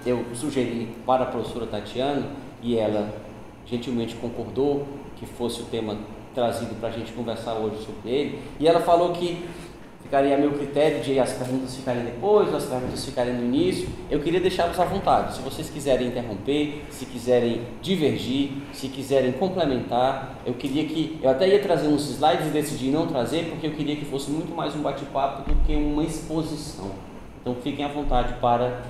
eu sugeri para a professora Tatiana, e ela gentilmente concordou que fosse o tema trazido para a gente conversar hoje sobre ele, e ela falou que ficaria a meu critério de as perguntas ficarem depois, as perguntas ficarem no início. Eu queria deixá-los à vontade, se vocês quiserem interromper, se quiserem divergir, se quiserem complementar. Eu até ia trazer uns slides e decidi não trazer, porque eu queria que fosse muito mais um bate-papo do que uma exposição. Então fiquem à vontade para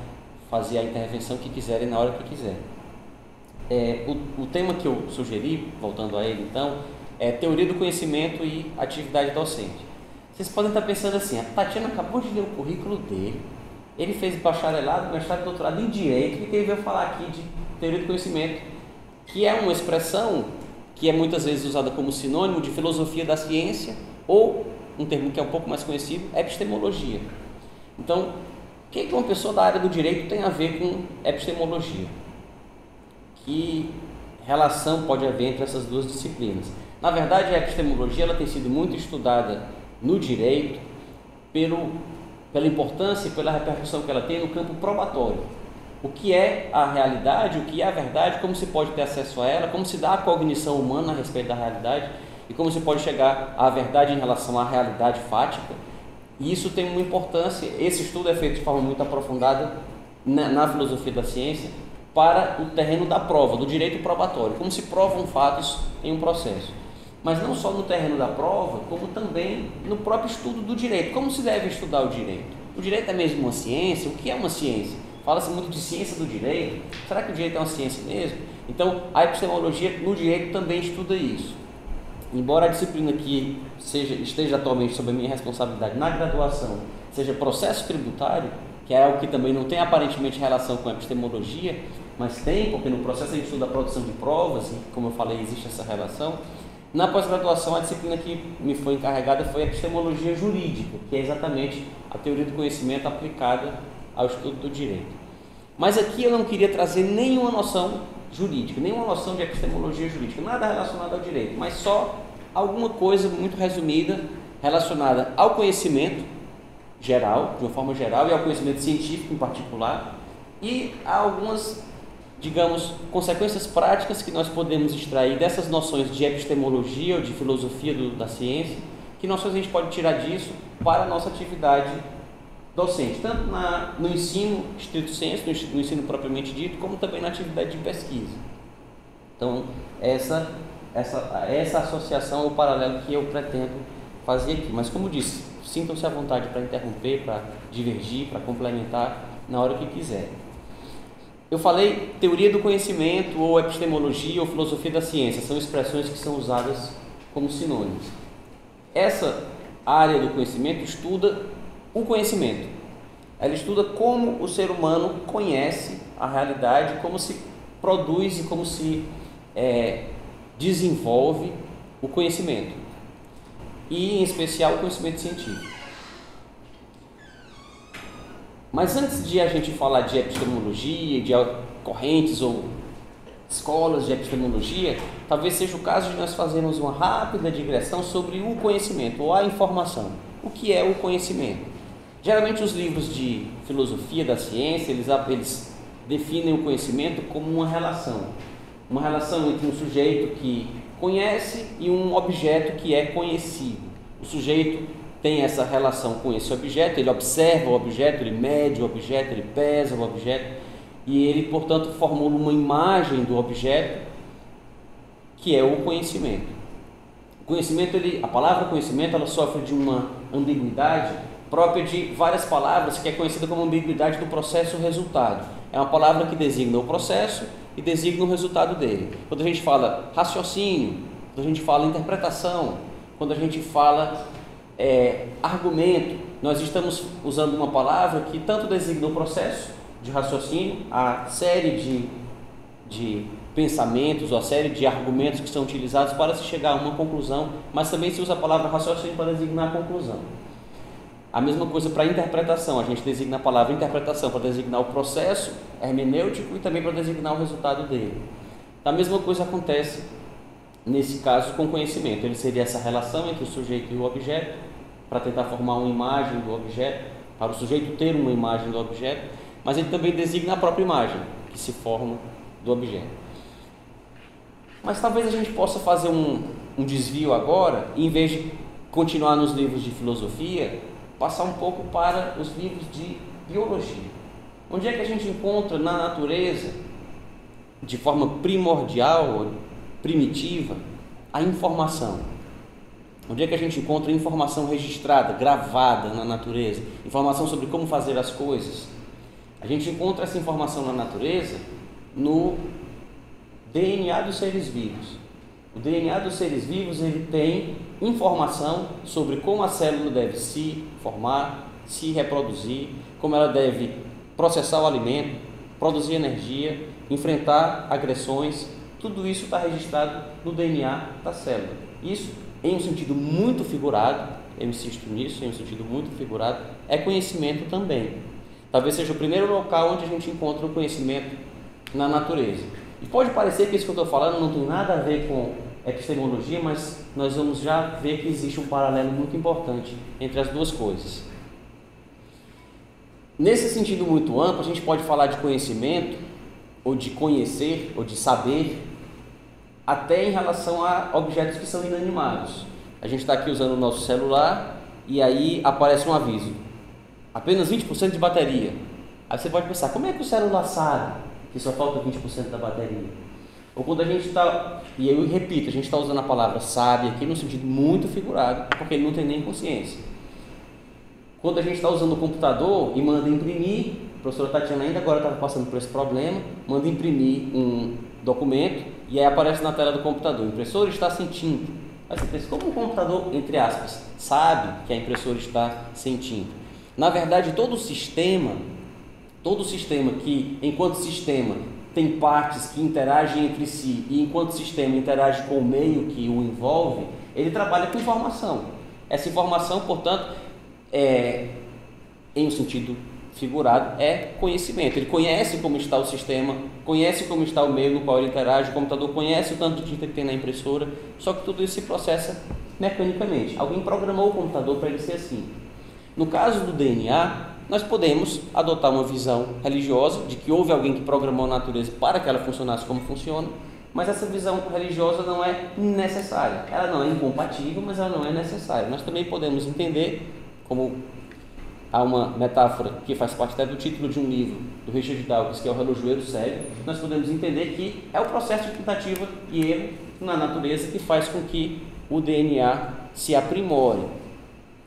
fazer a intervenção que quiserem na hora que quiserem. O tema que eu sugeri, voltando a ele então, é teoria do conhecimento e atividade docente. Vocês podem estar pensando assim, a Tatiana acabou de ler o currículo dele, ele fez bacharelado, mestrado e doutorado em Direito, e ele veio falar aqui de teoria do conhecimento, que é uma expressão que é muitas vezes usada como sinônimo de filosofia da ciência, ou, um termo que é um pouco mais conhecido, epistemologia. Então, o que uma pessoa da área do direito tem a ver com epistemologia? Que relação pode haver entre essas duas disciplinas? Na verdade, a epistemologia ela tem sido muito estudada no direito pela importância e pela repercussão que ela tem no campo probatório. O que é a realidade, o que é a verdade, como se pode ter acesso a ela, como se dá a cognição humana a respeito da realidade e como se pode chegar à verdade em relação à realidade fática. E isso tem uma importância. Esse estudo é feito de forma muito aprofundada na filosofia da ciência para o terreno da prova, do direito probatório, como se provam fatos em um processo. Mas não só no terreno da prova, como também no próprio estudo do direito. Como se deve estudar o direito? O direito é mesmo uma ciência? O que é uma ciência? Fala-se muito de ciência do direito. Será que o direito é uma ciência mesmo? Então, a epistemologia no direito também estuda isso. Embora a disciplina que esteja atualmente sob a minha responsabilidade na graduação seja processo tributário, que é algo que também não tem aparentemente relação com a epistemologia, mas tem, porque no processo a gente estuda a produção de provas, e como eu falei, existe essa relação. Na pós-graduação, a disciplina que me foi encarregada foi a epistemologia jurídica, que é exatamente a teoria do conhecimento aplicada ao estudo do direito. Mas aqui eu não queria trazer nenhuma noção jurídica, nenhuma noção de epistemologia jurídica, nada relacionado ao direito, mas só alguma coisa muito resumida relacionada ao conhecimento geral, de uma forma geral, e ao conhecimento científico em particular, e a algumas, digamos, consequências práticas que nós podemos extrair dessas noções de epistemologia ou de filosofia da ciência, que noções a gente pode tirar disso para a nossa atividade docente, tanto no ensino estrito sensu, no ensino propriamente dito, como também na atividade de pesquisa. Então, essa associação ou paralelo que eu pretendo fazer aqui. Mas, como disse, sintam-se à vontade para interromper, para divergir, para complementar na hora que quiser. Eu falei teoria do conhecimento, ou epistemologia, ou filosofia da ciência, são expressões que são usadas como sinônimos. Essa área do conhecimento estuda o conhecimento. Ela estuda como o ser humano conhece a realidade, como se produz e como se desenvolve o conhecimento. E, em especial, o conhecimento científico. Mas antes de a gente falar de epistemologia, de correntes ou escolas de epistemologia, talvez seja o caso de nós fazermos uma rápida digressão sobre o conhecimento ou a informação. O que é o conhecimento? Geralmente os livros de filosofia da ciência, eles definem o conhecimento como uma relação entre um sujeito que conhece e um objeto que é conhecido. O sujeito tem essa relação com esse objeto, ele observa o objeto, ele mede o objeto, ele pesa o objeto e ele, portanto, formula uma imagem do objeto que é o conhecimento. O conhecimento, a palavra conhecimento, ela sofre de uma ambiguidade própria de várias palavras, que é conhecida como ambiguidade do processo-resultado. É uma palavra que designa o processo e designa o resultado dele. Quando a gente fala raciocínio, quando a gente fala interpretação, quando a gente fala argumento, nós estamos usando uma palavra que tanto designa o processo de raciocínio, a série de pensamentos, ou a série de argumentos que são utilizados para se chegar a uma conclusão, mas também se usa a palavra raciocínio para designar a conclusão. A mesma coisa para a interpretação, a gente designa a palavra interpretação para designar o processo hermenêutico e também para designar o resultado dele. A mesma coisa acontece nesse caso com conhecimento. Ele seria essa relação entre o sujeito e o objeto, para tentar formar uma imagem do objeto, para o sujeito ter uma imagem do objeto, mas ele também designa a própria imagem que se forma do objeto. Mas talvez a gente possa fazer um desvio agora, e em vez de continuar nos livros de filosofia, passar um pouco para os livros de biologia. Onde é que a gente encontra na natureza, de forma primordial, primitiva, a informação? Onde é que a gente encontra informação registrada, gravada na natureza? Informação sobre como fazer as coisas. A gente encontra essa informação na natureza no DNA dos seres vivos. O DNA dos seres vivos, ele tem informação sobre como a célula deve se formar, se reproduzir, como ela deve processar o alimento, produzir energia, enfrentar agressões. Tudo isso está registrado no DNA da célula. Isso, em um sentido muito figurado, eu insisto nisso, em um sentido muito figurado, é conhecimento também. Talvez seja o primeiro local onde a gente encontra o conhecimento na natureza. E pode parecer que isso que eu estou falando não tem nada a ver com epistemologia, mas nós vamos já ver que existe um paralelo muito importante entre as duas coisas. Nesse sentido muito amplo, a gente pode falar de conhecimento, ou de conhecer, ou de saber, até em relação a objetos que são inanimados. A gente está aqui usando o nosso celular e aí aparece um aviso: apenas 20% de bateria. Aí você pode pensar, como é que o celular sabe que só falta 20% da bateria? Ou quando a gente está, e eu repito, a gente está usando a palavra sabe aqui no sentido muito figurado, porque ele não tem nem consciência. Quando a gente está usando o computador e manda imprimir, a professora Tatiana ainda agora estava passando por esse problema, manda imprimir um documento e aí aparece na tela do computador: a impressora está sem tinta. Aí você pensa, como um computador, entre aspas, sabe que a impressora está sem tinta? Na verdade, todo sistema que, enquanto sistema, tem partes que interagem entre si e enquanto sistema interage com o meio que o envolve, ele trabalha com informação. Essa informação, portanto, em um sentido figurado, é conhecimento. Ele conhece como está o sistema, conhece como está o meio no qual ele interage, o computador conhece o tanto de tinta que tem na impressora, só que tudo isso se processa mecanicamente. Alguém programou o computador para ele ser assim. No caso do DNA, nós podemos adotar uma visão religiosa de que houve alguém que programou a natureza para que ela funcionasse como funciona, mas essa visão religiosa não é necessária. Ela não é incompatível, mas ela não é necessária. Nós também podemos entender, como há uma metáfora que faz parte até do título de um livro do Richard Dawkins, que é o relojoeiro cego, nós podemos entender que é o processo de tentativa e erro na natureza que faz com que o DNA se aprimore.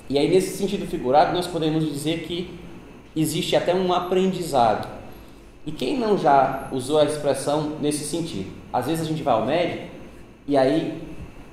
E aí, nesse sentido figurado, nós podemos dizer que existe até um aprendizado. E quem não já usou a expressão nesse sentido? Às vezes a gente vai ao médico e aí,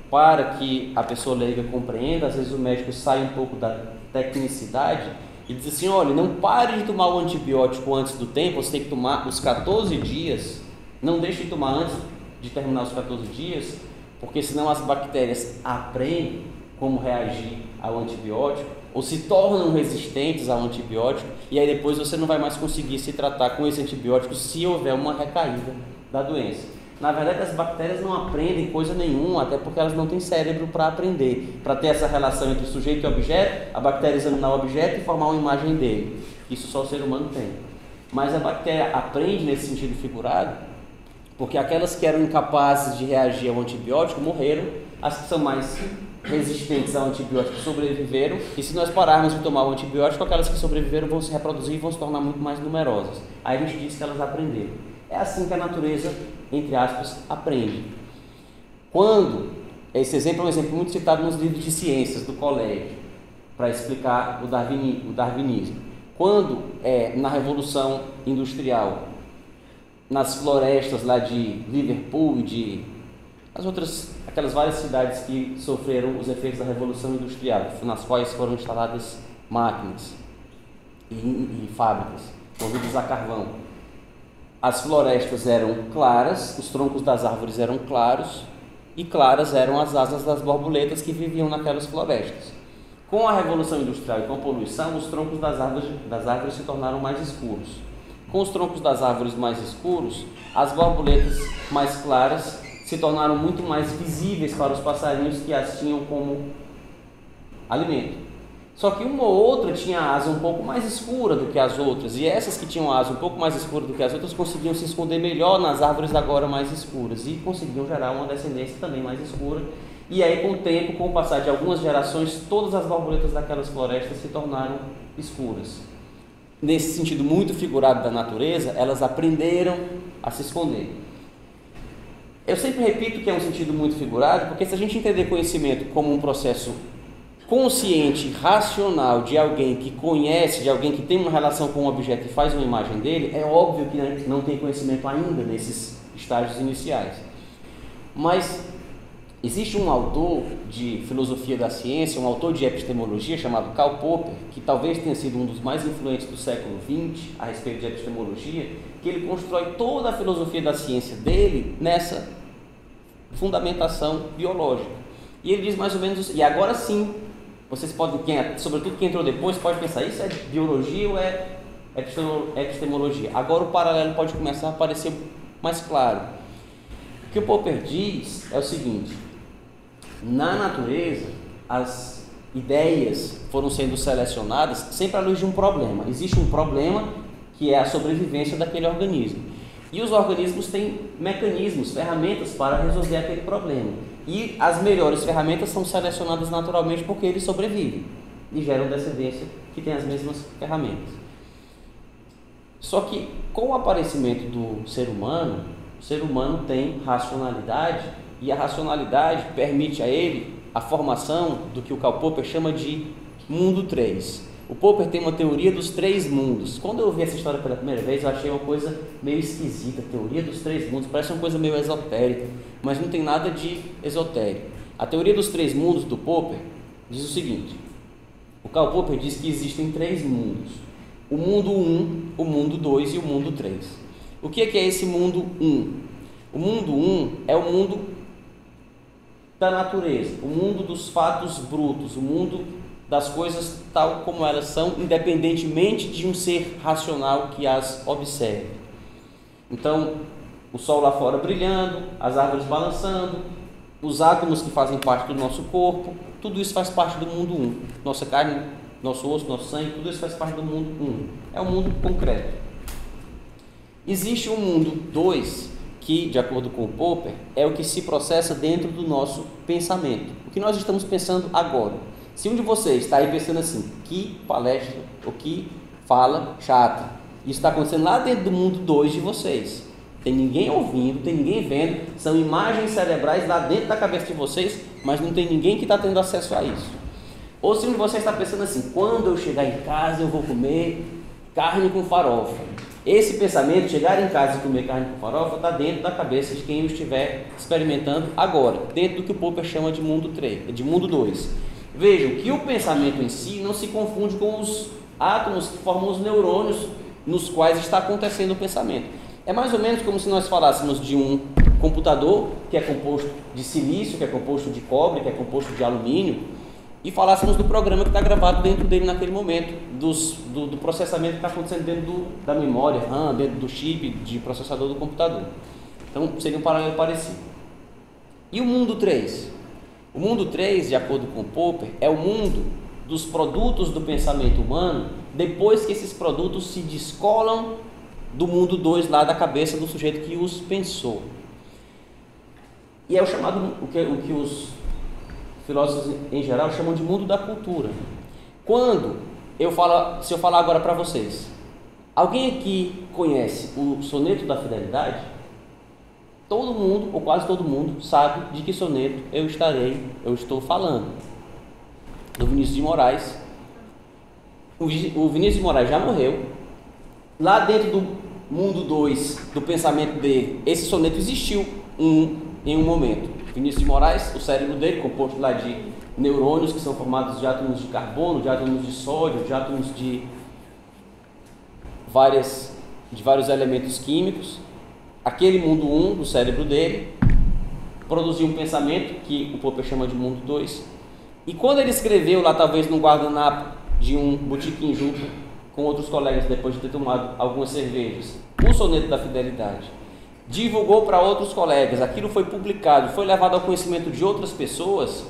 para que a pessoa leiga compreenda, às vezes o médico sai um pouco da tecnicidade e diz assim: olha, não pare de tomar o antibiótico antes do tempo, você tem que tomar os 14 dias, não deixe de tomar antes de terminar os 14 dias, porque senão as bactérias aprendem como reagir ao antibiótico, ou se tornam resistentes ao antibiótico, e aí depois você não vai mais conseguir se tratar com esse antibiótico se houver uma recaída da doença. Na verdade, as bactérias não aprendem coisa nenhuma, até porque elas não têm cérebro para aprender, para ter essa relação entre sujeito e objeto, a bactéria examinar o objeto e formar uma imagem dele. Isso só o ser humano tem. Mas a bactéria aprende nesse sentido figurado, porque aquelas que eram incapazes de reagir ao antibiótico morreram, as que são mais resistentes ao antibiótico sobreviveram, e se nós pararmos de tomar o antibiótico, aquelas que sobreviveram vão se reproduzir e vão se tornar muito mais numerosas. Aí a gente diz que elas aprenderam. É assim que a natureza, entre aspas, aprende. Esse exemplo é um exemplo muito citado nos livros de ciências do colégio, para explicar o darwinismo. Quando, na Revolução Industrial, nas florestas lá de Liverpool e de aquelas várias cidades que sofreram os efeitos da Revolução Industrial, nas quais foram instaladas máquinas e fábricas movidas a carvão. As florestas eram claras, os troncos das árvores eram claros, e claras eram as asas das borboletas que viviam naquelas florestas. Com a Revolução Industrial e com a poluição, os troncos das árvores se tornaram mais escuros. Com os troncos das árvores mais escuros, as borboletas mais claras se tornaram muito mais visíveis para os passarinhos que as tinham como alimento. Só que uma ou outra tinha a asa um pouco mais escura do que as outras, e essas que tinham a asa um pouco mais escura do que as outras conseguiam se esconder melhor nas árvores agora mais escuras, e conseguiam gerar uma descendência também mais escura. E aí, com o tempo, com o passar de algumas gerações, todas as borboletas daquelas florestas se tornaram escuras. Nesse sentido muito figurado da natureza, elas aprenderam a se esconder. Eu sempre repito que é um sentido muito figurado, porque se a gente entender conhecimento como um processo consciente, racional, de alguém que conhece, de alguém que tem uma relação com um objeto e faz uma imagem dele, é óbvio que não tem conhecimento ainda nesses estágios iniciais. Mas existe um autor de filosofia da ciência, um autor de epistemologia chamado Karl Popper, que talvez tenha sido um dos mais influentes do século XX a respeito de epistemologia, que ele constrói toda a filosofia da ciência dele nessa fundamentação biológica. E ele diz mais ou menos, e agora sim, vocês podem, sobretudo quem entrou depois, pode pensar, isso é biologia ou é epistemologia? Agora o paralelo pode começar a aparecer mais claro. O que o Popper diz é o seguinte: na natureza, as ideias foram sendo selecionadas sempre à luz de um problema. Existe um problema que é a sobrevivência daquele organismo. E os organismos têm mecanismos, ferramentas para resolver aquele problema. E as melhores ferramentas são selecionadas naturalmente porque eles sobrevivem e geram descendência que tem as mesmas ferramentas. Só que com o aparecimento do ser humano, o ser humano tem racionalidade, e a racionalidade permite a ele a formação do que o Karl Popper chama de mundo 3. O Popper tem uma teoria dos 3 mundos. Quando eu ouvi essa história pela primeira vez, eu achei uma coisa meio esquisita. Teoria dos 3 mundos, parece uma coisa meio esotérica, mas não tem nada de esotérico. A teoria dos 3 mundos do Popper diz o seguinte: o Karl Popper diz que existem 3 mundos: o mundo 1, o mundo 2 e o mundo 3. O que é esse mundo 1? O mundo 1 é o mundo da natureza, o mundo dos fatos brutos, o mundo das coisas tal como elas são, independentemente de um ser racional que as observe. Então, o sol lá fora brilhando, as árvores balançando, os átomos que fazem parte do nosso corpo, tudo isso faz parte do mundo 1. Nossa carne, nosso osso, nosso sangue, tudo isso faz parte do mundo 1. É um mundo concreto. Existe um mundo 2, que, de acordo com o Popper, é o que se processa dentro do nosso pensamento. O que nós estamos pensando agora. Se um de vocês está aí pensando assim, que palestra, ou que fala chata, isso está acontecendo lá dentro do mundo 2 de vocês. Tem ninguém ouvindo, tem ninguém vendo, são imagens cerebrais lá dentro da cabeça de vocês, mas não tem ninguém que está tendo acesso a isso. Ou se um de vocês está pensando assim, quando eu chegar em casa eu vou comer carne com farofa. Esse pensamento, chegar em casa e comer carne com farofa, está dentro da cabeça de quem o estiver experimentando agora, dentro do que o Popper chama de mundo 3, de mundo 2. Vejam que o pensamento em si não se confunde com os átomos que formam os neurônios nos quais está acontecendo o pensamento. É mais ou menos como se nós falássemos de um computador que é composto de silício, que é composto de cobre, que é composto de alumínio, e falássemos do programa que está gravado dentro dele naquele momento, do processamento que está acontecendo dentro da memória RAM, dentro do chip de processador do computador. Então seria um paralelo parecido. E o mundo 3? O mundo 3, de acordo com Popper, é o mundo dos produtos do pensamento humano depois que esses produtos se descolam do mundo 2 lá da cabeça do sujeito que os pensou. E é o chamado, o que os filósofos em geral chamam de mundo da cultura. Se eu falar agora para vocês, alguém aqui conhece o Soneto da Fidelidade? Todo mundo, ou quase todo mundo, sabe de que soneto eu estou falando. Do Vinícius de Moraes. O Vinícius de Moraes já morreu. Lá dentro do mundo 2, do pensamento dele, esse soneto existiu em um momento. Vinícius de Moraes, o cérebro dele, composto lá de neurônios que são formados de átomos de carbono, de átomos de sódio, de átomos de vários elementos químicos. Aquele mundo 1 do cérebro dele produziu um pensamento que o Popper chama de mundo 2. E quando ele escreveu lá, talvez num guardanapo de um botequim junto com outros colegas, depois de ter tomado algumas cervejas, o Soneto da Fidelidade, divulgou para outros colegas, aquilo foi publicado, foi levado ao conhecimento de outras pessoas,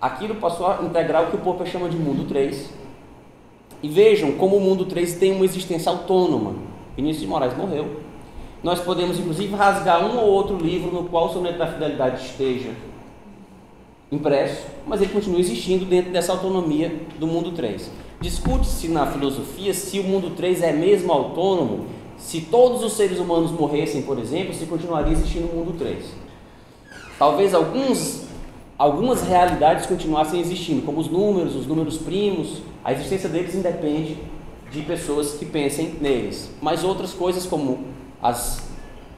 aquilo passou a integrar o que o Popper chama de mundo 3. E vejam como o mundo 3 tem uma existência autônoma. Vinícius de Moraes morreu. Nós podemos, inclusive, rasgar um ou outro livro no qual o soneto da fidelidade esteja impresso, mas ele continua existindo dentro dessa autonomia do mundo 3. Discute-se na filosofia se o mundo 3 é mesmo autônomo, se todos os seres humanos morressem, por exemplo, se continuaria existindo o mundo 3. Talvez algumas realidades continuassem existindo, como os números primos, a existência deles independe de pessoas que pensem neles, mas outras coisas como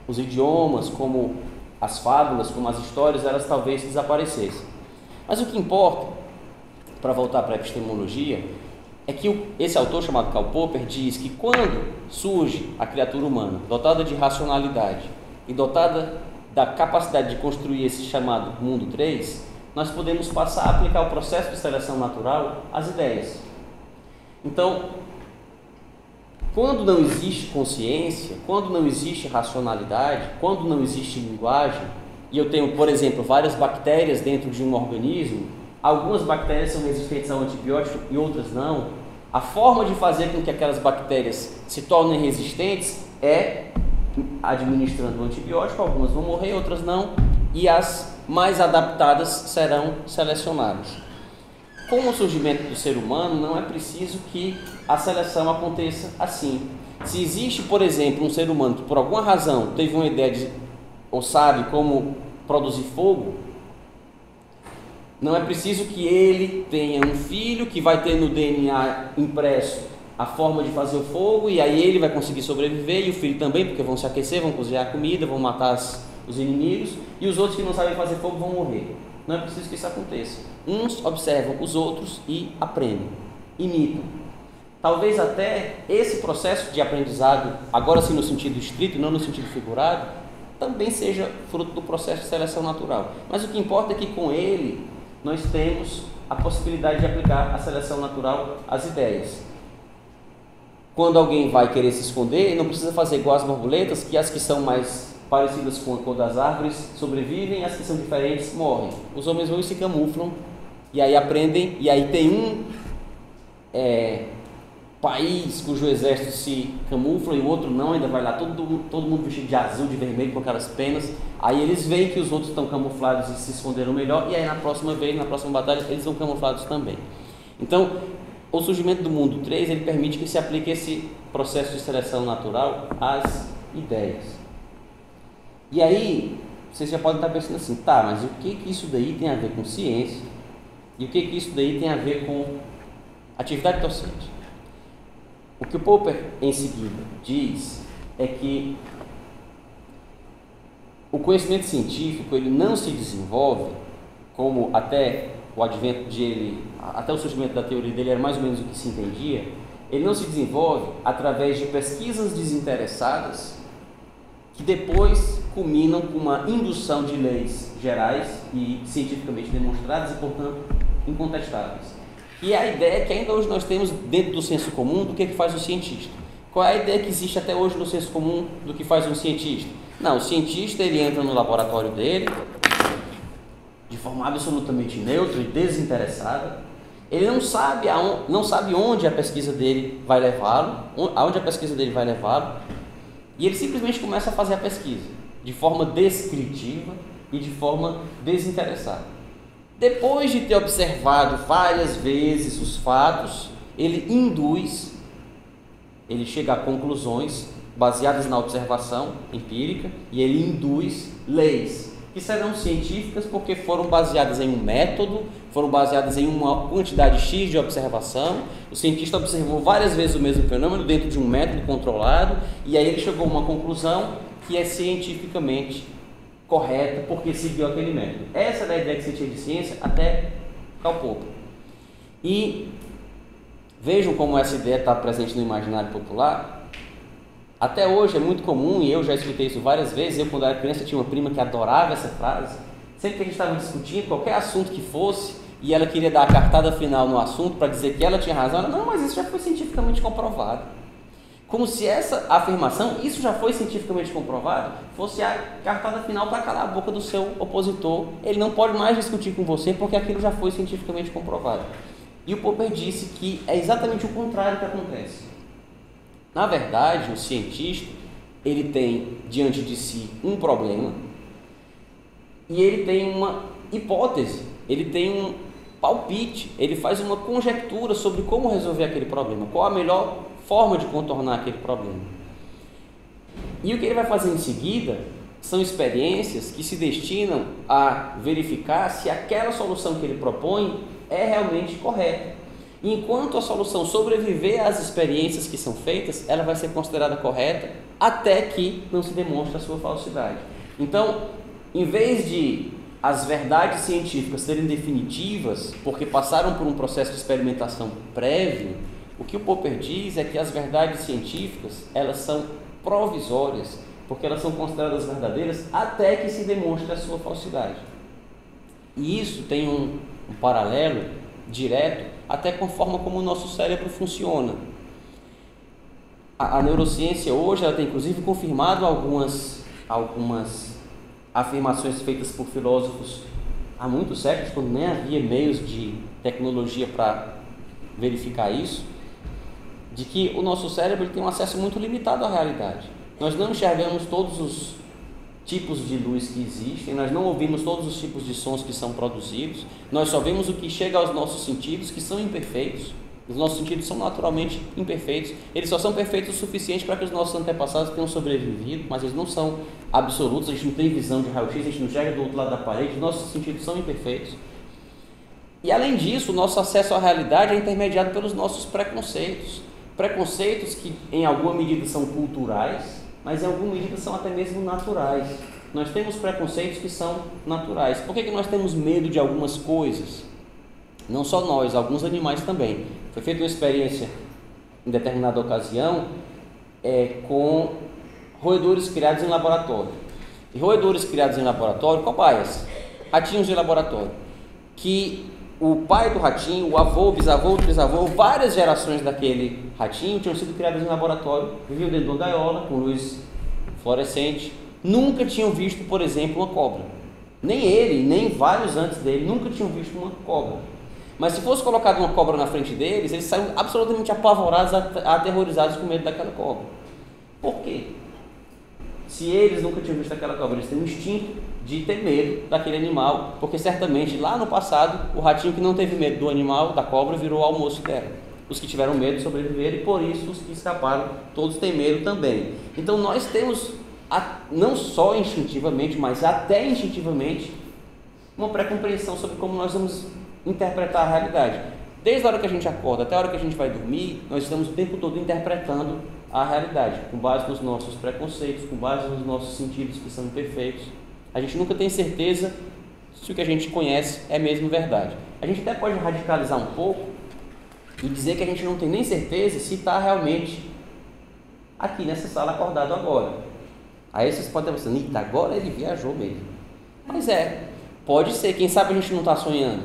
os idiomas, como as fábulas, como as histórias, elas talvez desaparecessem. Mas o que importa, para voltar para a epistemologia, é que esse autor chamado Karl Popper diz que quando surge a criatura humana, dotada de racionalidade e dotada da capacidade de construir esse chamado mundo 3, nós podemos passar a aplicar o processo de seleção natural às ideias. Então, quando não existe consciência, quando não existe racionalidade, quando não existe linguagem, e eu tenho, por exemplo, várias bactérias dentro de um organismo, algumas bactérias são resistentes ao antibiótico e outras não, a forma de fazer com que aquelas bactérias se tornem resistentes é administrando o antibiótico. Algumas vão morrer, outras não, e as mais adaptadas serão selecionadas. Com o surgimento do ser humano, não é preciso que a seleção aconteça assim. Se existe, por exemplo, um ser humano que por alguma razão teve uma ideia ou sabe como produzir fogo, não é preciso que ele tenha um filho que vai ter no DNA impresso a forma de fazer o fogo, e aí ele vai conseguir sobreviver, e o filho também, porque vão se aquecer, vão cozinhar a comida, vão matar os inimigos, e os outros que não sabem fazer fogo vão morrer. Não é preciso que isso aconteça. Uns observam os outros e aprendem, imitam. Talvez até esse processo de aprendizado, agora sim no sentido estrito, não no sentido figurado, também seja fruto do processo de seleção natural. Mas o que importa é que com ele nós temos a possibilidade de aplicar a seleção natural às ideias. Quando alguém vai querer se esconder, ele não precisa fazer igual as borboletas, que as que são mais parecidas com a cor das árvores sobrevivem, e as que são diferentes morrem. Os homens vão e se camuflam, e aí aprendem, e aí tem um país cujo exército se camufla e o outro não, ainda vai lá todo mundo vestido de azul, de vermelho, com aquelas penas. Aí eles veem que os outros estão camuflados e se esconderam melhor, e aí na próxima batalha, eles são camuflados também. Então, o surgimento do mundo 3, ele permite que se aplique esse processo de seleção natural às ideias. E aí, vocês já podem estar pensando assim, tá, mas o que isso daí tem a ver com ciência? E o que isso daí tem a ver com atividade docente? O que o Popper, em seguida, diz é que o conhecimento científico, ele não se desenvolve, como até o advento até o surgimento da teoria dele era mais ou menos o que se entendia, ele não se desenvolve através de pesquisas desinteressadas que depois culminam com uma indução de leis gerais e cientificamente demonstradas e, portanto, incontestáveis. E a ideia que ainda hoje nós temos dentro do senso comum do que faz um cientista. Qual é a ideia que existe até hoje no senso comum do que faz um cientista? Não, o cientista, ele entra no laboratório dele de forma absolutamente neutra e desinteressada. Ele não sabe onde a pesquisa dele vai levá-lo, e ele simplesmente começa a fazer a pesquisa de forma descritiva e de forma desinteressada. Depois de ter observado várias vezes os fatos, ele chega a conclusões baseadas na observação empírica, e ele induz leis que serão científicas porque foram baseadas em um método, foram baseadas em uma quantidade X de observação. O cientista observou várias vezes o mesmo fenômeno dentro de um método controlado, e aí ele chegou a uma conclusão que é cientificamente correta porque seguiu aquele método. Essa era a ideia que se tinha de ciência até Karl Popper. E vejam como essa ideia está presente no imaginário popular. Até hoje é muito comum, e eu já escutei isso várias vezes. Eu, quando era criança, tinha uma prima que adorava essa frase. Sempre que a gente estava discutindo qualquer assunto que fosse, e ela queria dar a cartada final no assunto para dizer que ela tinha razão, ela, não, mas isso já foi cientificamente comprovado. Como se essa afirmação, isso já foi cientificamente comprovado, fosse a cartada final para calar a boca do seu opositor. Ele não pode mais discutir com você porque aquilo já foi cientificamente comprovado. E o Popper disse que é exatamente o contrário que acontece. Na verdade, o cientista, ele tem diante de si um problema e ele tem uma hipótese, ele tem um palpite, ele faz uma conjectura sobre como resolver aquele problema, qual a melhor forma de contornar aquele problema. E o que ele vai fazer em seguida são experiências que se destinam a verificar se aquela solução que ele propõe é realmente correta. E enquanto a solução sobreviver às experiências que são feitas, ela vai ser considerada correta até que não se demonstre a sua falsidade. Então, em vez de as verdades científicas serem definitivas, porque passaram por um processo de experimentação prévio, o que o Popper diz é que as verdades científicas, elas são provisórias, porque elas são consideradas verdadeiras até que se demonstre a sua falsidade. E isso tem um paralelo direto até com a forma como o nosso cérebro funciona. A neurociência hoje, ela tem inclusive confirmado algumas afirmações feitas por filósofos há muitos séculos, quando nem havia meios de tecnologia para verificar isso, de que o nosso cérebro tem um acesso muito limitado à realidade. Nós não enxergamos todos os tipos de luz que existem, nós não ouvimos todos os tipos de sons que são produzidos, nós só vemos o que chega aos nossos sentidos, que são imperfeitos. Os nossos sentidos são naturalmente imperfeitos, eles só são perfeitos o suficiente para que os nossos antepassados tenham sobrevivido, mas eles não são absolutos, a gente não tem visão de raio-x, a gente não enxerga do outro lado da parede, os nossos sentidos são imperfeitos. E além disso, o nosso acesso à realidade é intermediado pelos nossos preconceitos. Preconceitos que em alguma medida são culturais, mas em alguma medida são até mesmo naturais. Nós temos preconceitos que são naturais. Por que nós temos medo de algumas coisas? Não só nós, alguns animais também. Foi feita uma experiência em determinada ocasião com roedores criados em laboratório. E roedores criados em laboratório, cobaias, ratinhos de laboratório, que o pai do ratinho, o avô, o bisavô, o trisavô, várias gerações daquele ratinho tinham sido criadas em laboratório, viviam dentro de uma gaiola com luz fluorescente, nunca tinham visto, por exemplo, uma cobra. Nem ele, nem vários antes dele, nunca tinham visto uma cobra. Mas se fosse colocado uma cobra na frente deles, eles saíam absolutamente apavorados, aterrorizados com medo daquela cobra. Por quê? Se eles nunca tinham visto aquela cobra, eles têm um instinto de ter medo daquele animal, porque certamente lá no passado, o ratinho que não teve medo do animal, da cobra, virou o almoço dela. Os que tiveram medo sobreviveram e por isso os que escaparam, todos têm medo também. Então nós temos, não só instintivamente, mas até instintivamente, uma pré-compreensão sobre como nós vamos interpretar a realidade. Desde a hora que a gente acorda até a hora que a gente vai dormir, nós estamos o tempo todo interpretando a realidade, com base nos nossos preconceitos, com base nos nossos sentidos que são imperfeitos. A gente nunca tem certeza se o que a gente conhece é mesmo verdade. A gente até pode radicalizar um pouco e dizer que a gente não tem nem certeza se está realmente aqui nessa sala acordado agora. Aí vocês podem estar pensando, agora ele viajou mesmo. Mas pode ser, quem sabe a gente não está sonhando.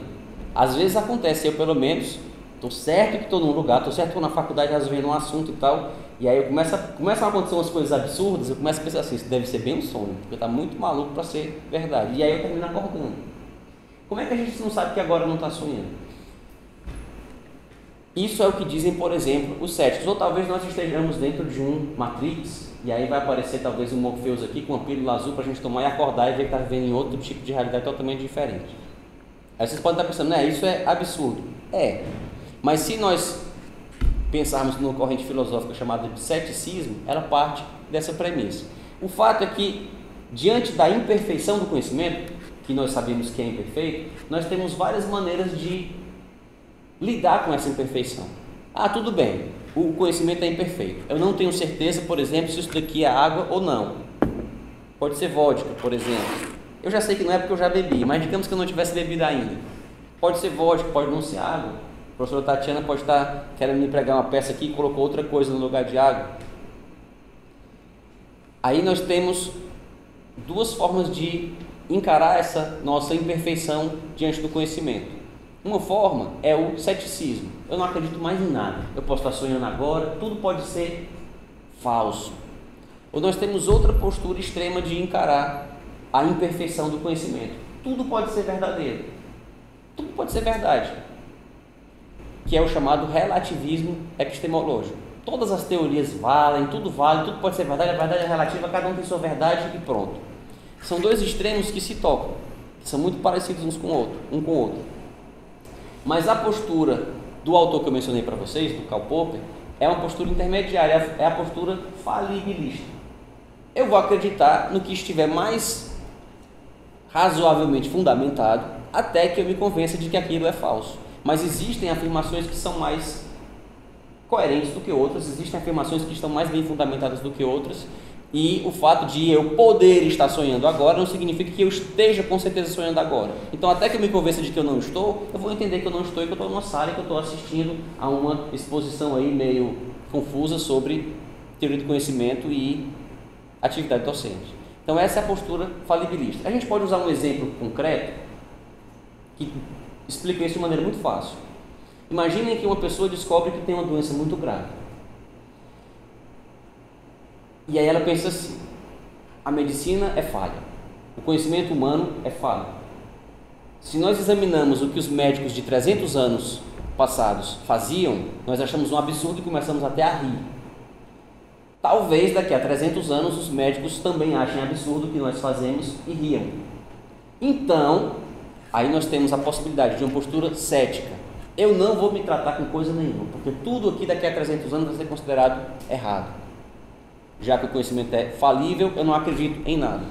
Às vezes acontece, eu pelo menos estou certo que estou num lugar, estou certo que estou na faculdade resolvendo um assunto e tal, e aí começam a acontecer umas coisas absurdas, eu começo a pensar assim, isso deve ser bem um sonho, porque está muito maluco para ser verdade, e aí eu termino acordando. Como é que a gente não sabe que agora não está sonhando? Isso é o que dizem, por exemplo, os céticos, ou talvez nós estejamos dentro de um Matrix, e aí vai aparecer talvez um Morpheus aqui com uma pílula azul para a gente tomar e acordar e ver que está vivendo em outro tipo de realidade totalmente diferente. Aí vocês podem estar pensando, isso é absurdo. Mas se nós pensarmos numa corrente filosófica chamada de ceticismo, ela parte dessa premissa. O fato é que, diante da imperfeição do conhecimento, que nós sabemos que é imperfeito, nós temos várias maneiras de lidar com essa imperfeição. Tudo bem, o conhecimento é imperfeito. Eu não tenho certeza, por exemplo, se isso daqui é água ou não. Pode ser vodka, por exemplo. Eu já sei que não é porque eu já bebi, mas digamos que eu não tivesse bebido ainda. Pode ser vodka, pode não ser água. A professora Tatiana pode estar querendo me pregar uma peça aqui e colocou outra coisa no lugar de água. Aí nós temos duas formas de encarar essa nossa imperfeição diante do conhecimento. Uma forma é o ceticismo. Eu não acredito mais em nada. Eu posso estar sonhando agora, tudo pode ser falso. Ou nós temos outra postura extrema de encarar a imperfeição do conhecimento. Tudo pode ser verdadeiro, tudo pode ser verdade, que é o chamado relativismo epistemológico. Todas as teorias valem, tudo vale, tudo pode ser verdade, a verdade é relativa, cada um tem sua verdade e pronto. São dois extremos que se tocam, que são muito parecidos um com o outro. Mas a postura do autor que eu mencionei para vocês, do Karl Popper, é uma postura intermediária, é a postura falibilista. Eu vou acreditar no que estiver mais razoavelmente fundamentado, até que eu me convença de que aquilo é falso. Mas existem afirmações que são mais coerentes do que outras, existem afirmações que estão mais bem fundamentadas do que outras, e o fato de eu poder estar sonhando agora não significa que eu esteja com certeza sonhando agora. Então, até que eu me convença de que eu não estou, eu vou entender que eu não estou e que eu estou numa sala e que eu estou assistindo a uma exposição aí meio confusa sobre teoria do conhecimento e atividade docente. Então, essa é a postura falibilista. A gente pode usar um exemplo concreto que explica isso de maneira muito fácil. Imaginem que uma pessoa descobre que tem uma doença muito grave. E aí ela pensa assim: a medicina é falha, o conhecimento humano é falho. Se nós examinamos o que os médicos de 300 anos passados faziam, nós achamos um absurdo e começamos até a rir. Talvez daqui a 300 anos os médicos também achem absurdo o que nós fazemos e riam. Então, aí nós temos a possibilidade de uma postura cética. Eu não vou me tratar com coisa nenhuma, porque tudo aqui daqui a 300 anos vai ser considerado errado. Já que o conhecimento é falível, eu não acredito em nada.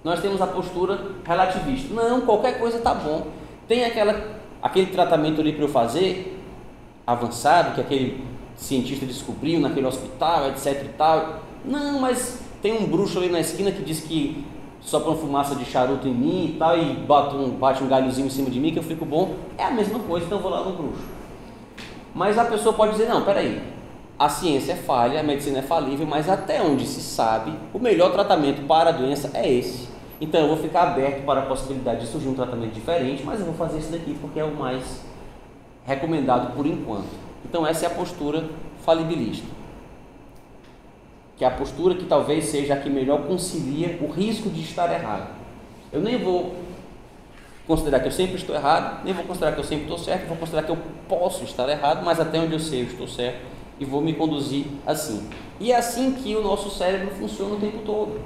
Nós temos a postura relativista. Não, qualquer coisa está bom. Tem aquele tratamento ali para eu fazer, avançado, que aquele cientista descobriu naquele hospital, etc e tal. Não, mas tem um bruxo ali na esquina que diz que sopra uma fumaça de charuto em mim e tal, e bate um galhozinho em cima de mim que eu fico bom. É a mesma coisa, então eu vou lá no bruxo. Mas a pessoa pode dizer: não, peraí, a ciência é falha, a medicina é falível, mas até onde se sabe, o melhor tratamento para a doença é esse. Então eu vou ficar aberto para a possibilidade de surgir um tratamento diferente, mas eu vou fazer isso daqui porque é o mais recomendado por enquanto. Então essa é a postura falibilista, que é a postura que talvez seja a que melhor concilia o risco de estar errado. Eu nem vou considerar que eu sempre estou errado, nem vou considerar que eu sempre estou certo, vou considerar que eu posso estar errado, mas até onde eu sei eu estou certo, e vou me conduzir assim. E é assim que o nosso cérebro funciona o tempo todo.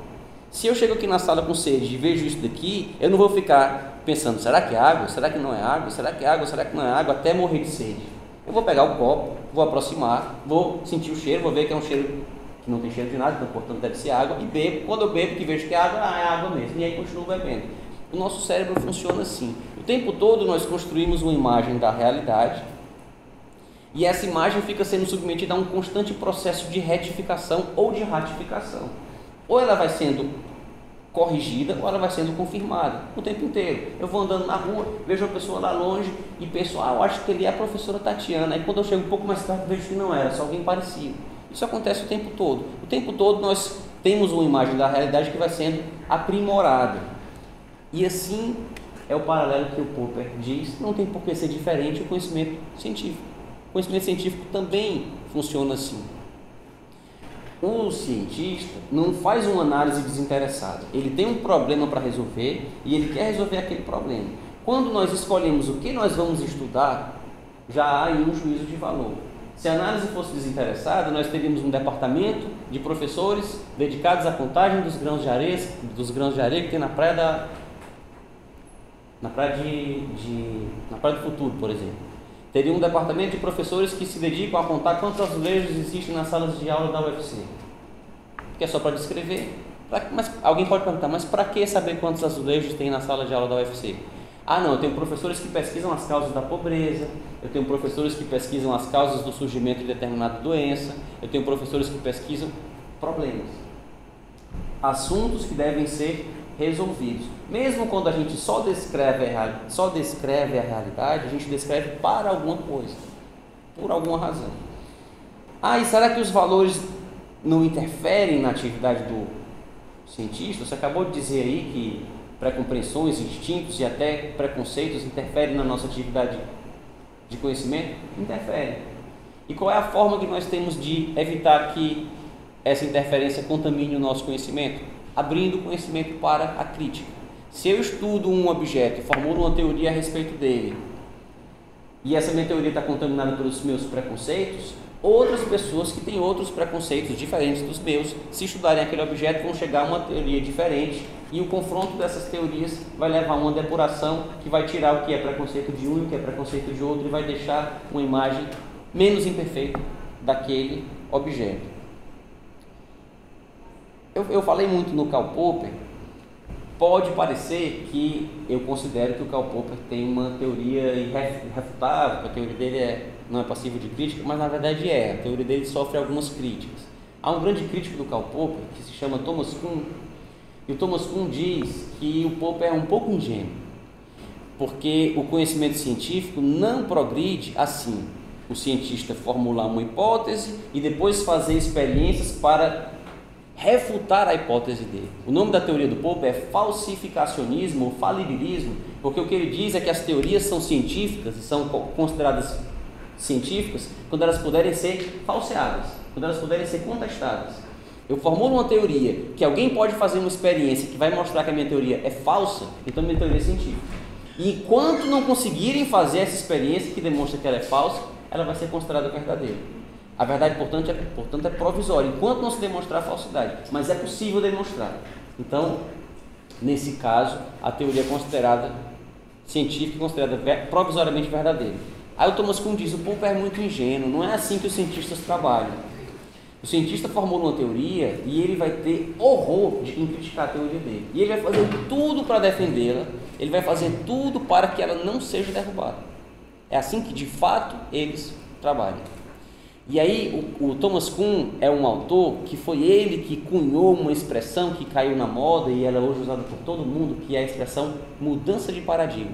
Se eu chego aqui na sala com sede e vejo isso daqui, eu não vou ficar pensando: será que é água? Será que não é água? Será que é água? Será que não é água? Até morrer de sede. Eu vou pegar o copo, vou aproximar, vou sentir o cheiro, vou ver que é um cheiro que não tem cheiro de nada, então portanto deve ser água, e bebo. Quando eu bebo, que vejo que é água, é água mesmo, e aí continuo bebendo. O nosso cérebro funciona assim. O tempo todo nós construímos uma imagem da realidade, e essa imagem fica sendo submetida a um constante processo de retificação ou de ratificação. Ou ela vai sendo corrigida, ou ela vai sendo confirmada o tempo inteiro. Eu vou andando na rua, vejo uma pessoa lá longe e penso: eu acho que ele é a professora Tatiana. Aí quando eu chego um pouco mais perto, vejo que não era, só alguém parecido. Isso acontece o tempo todo. O tempo todo nós temos uma imagem da realidade que vai sendo aprimorada. E assim é o paralelo que o Popper diz: não tem por que ser diferente o conhecimento científico. O conhecimento científico também funciona assim. O cientista não faz uma análise desinteressada. Ele tem um problema para resolver e ele quer resolver aquele problema. Quando nós escolhemos o que nós vamos estudar, já há aí um juízo de valor. Se a análise fosse desinteressada, nós teríamos um departamento de professores dedicados à contagem dos grãos de areia que tem na praia do Futuro, por exemplo. Teria um departamento de professores que se dedicam a contar quantos azulejos existem nas salas de aula da UFC. Porque é só para descrever. Mas alguém pode perguntar: mas para que saber quantos azulejos tem na sala de aula da UFC? Ah, não, eu tenho professores que pesquisam as causas da pobreza, eu tenho professores que pesquisam as causas do surgimento de determinada doença, eu tenho professores que pesquisam problemas, assuntos que devem ser resolvidos. Mesmo quando a gente só descreve a realidade, a gente descreve para alguma coisa, por alguma razão. Ah, e será que os valores não interferem na atividade do cientista? Você acabou de dizer aí que pré-compreensões, instintos e até preconceitos interferem na nossa atividade de conhecimento? Interferem. E qual é a forma que nós temos de evitar que essa interferência contamine o nosso conhecimento? Abrindo o conhecimento para a crítica. Se eu estudo um objeto e formulo uma teoria a respeito dele, e essa minha teoria está contaminada pelos meus preconceitos, outras pessoas que têm outros preconceitos diferentes dos meus, se estudarem aquele objeto, vão chegar a uma teoria diferente, e o confronto dessas teorias vai levar a uma depuração que vai tirar o que é preconceito de um e o que é preconceito de outro, e vai deixar uma imagem menos imperfeita daquele objeto. Eu falei muito no Karl Popper. Pode parecer que eu considero que o Karl Popper tem uma teoria irrefutável, que a teoria dele não é passível de crítica, mas na verdade a teoria dele sofre algumas críticas. Há um grande crítico do Karl Popper que se chama Thomas Kuhn, e o Thomas Kuhn diz que o Popper é um pouco ingênuo, porque o conhecimento científico não progride assim: o cientista formular uma hipótese e depois fazer experiências para refutar a hipótese dele. O nome da teoria do Popper é falsificacionismo ou falibilismo, porque o que ele diz é que as teorias são científicas e são consideradas científicas quando elas puderem ser falseadas, quando elas puderem ser contestadas. Eu formulo uma teoria que alguém pode fazer uma experiência que vai mostrar que a minha teoria é falsa, então minha teoria é científica. E enquanto não conseguirem fazer essa experiência que demonstra que ela é falsa, ela vai ser considerada verdadeira. A verdade, portanto, é provisória, enquanto não se demonstrar a falsidade, mas é possível demonstrar. Então, nesse caso, a teoria é considerada científica e considerada provisoriamente verdadeira. Aí o Thomas Kuhn diz: o Popper é muito ingênuo, não é assim que os cientistas trabalham. O cientista formula uma teoria e ele vai ter horror de quem criticar a teoria dele. E ele vai fazer tudo para defendê-la, ele vai fazer tudo para que ela não seja derrubada. É assim que, de fato, eles trabalham. E aí o Thomas Kuhn é um autor que foi ele que cunhou uma expressão que caiu na moda e ela é hoje usada por todo mundo, que é a expressão mudança de paradigma.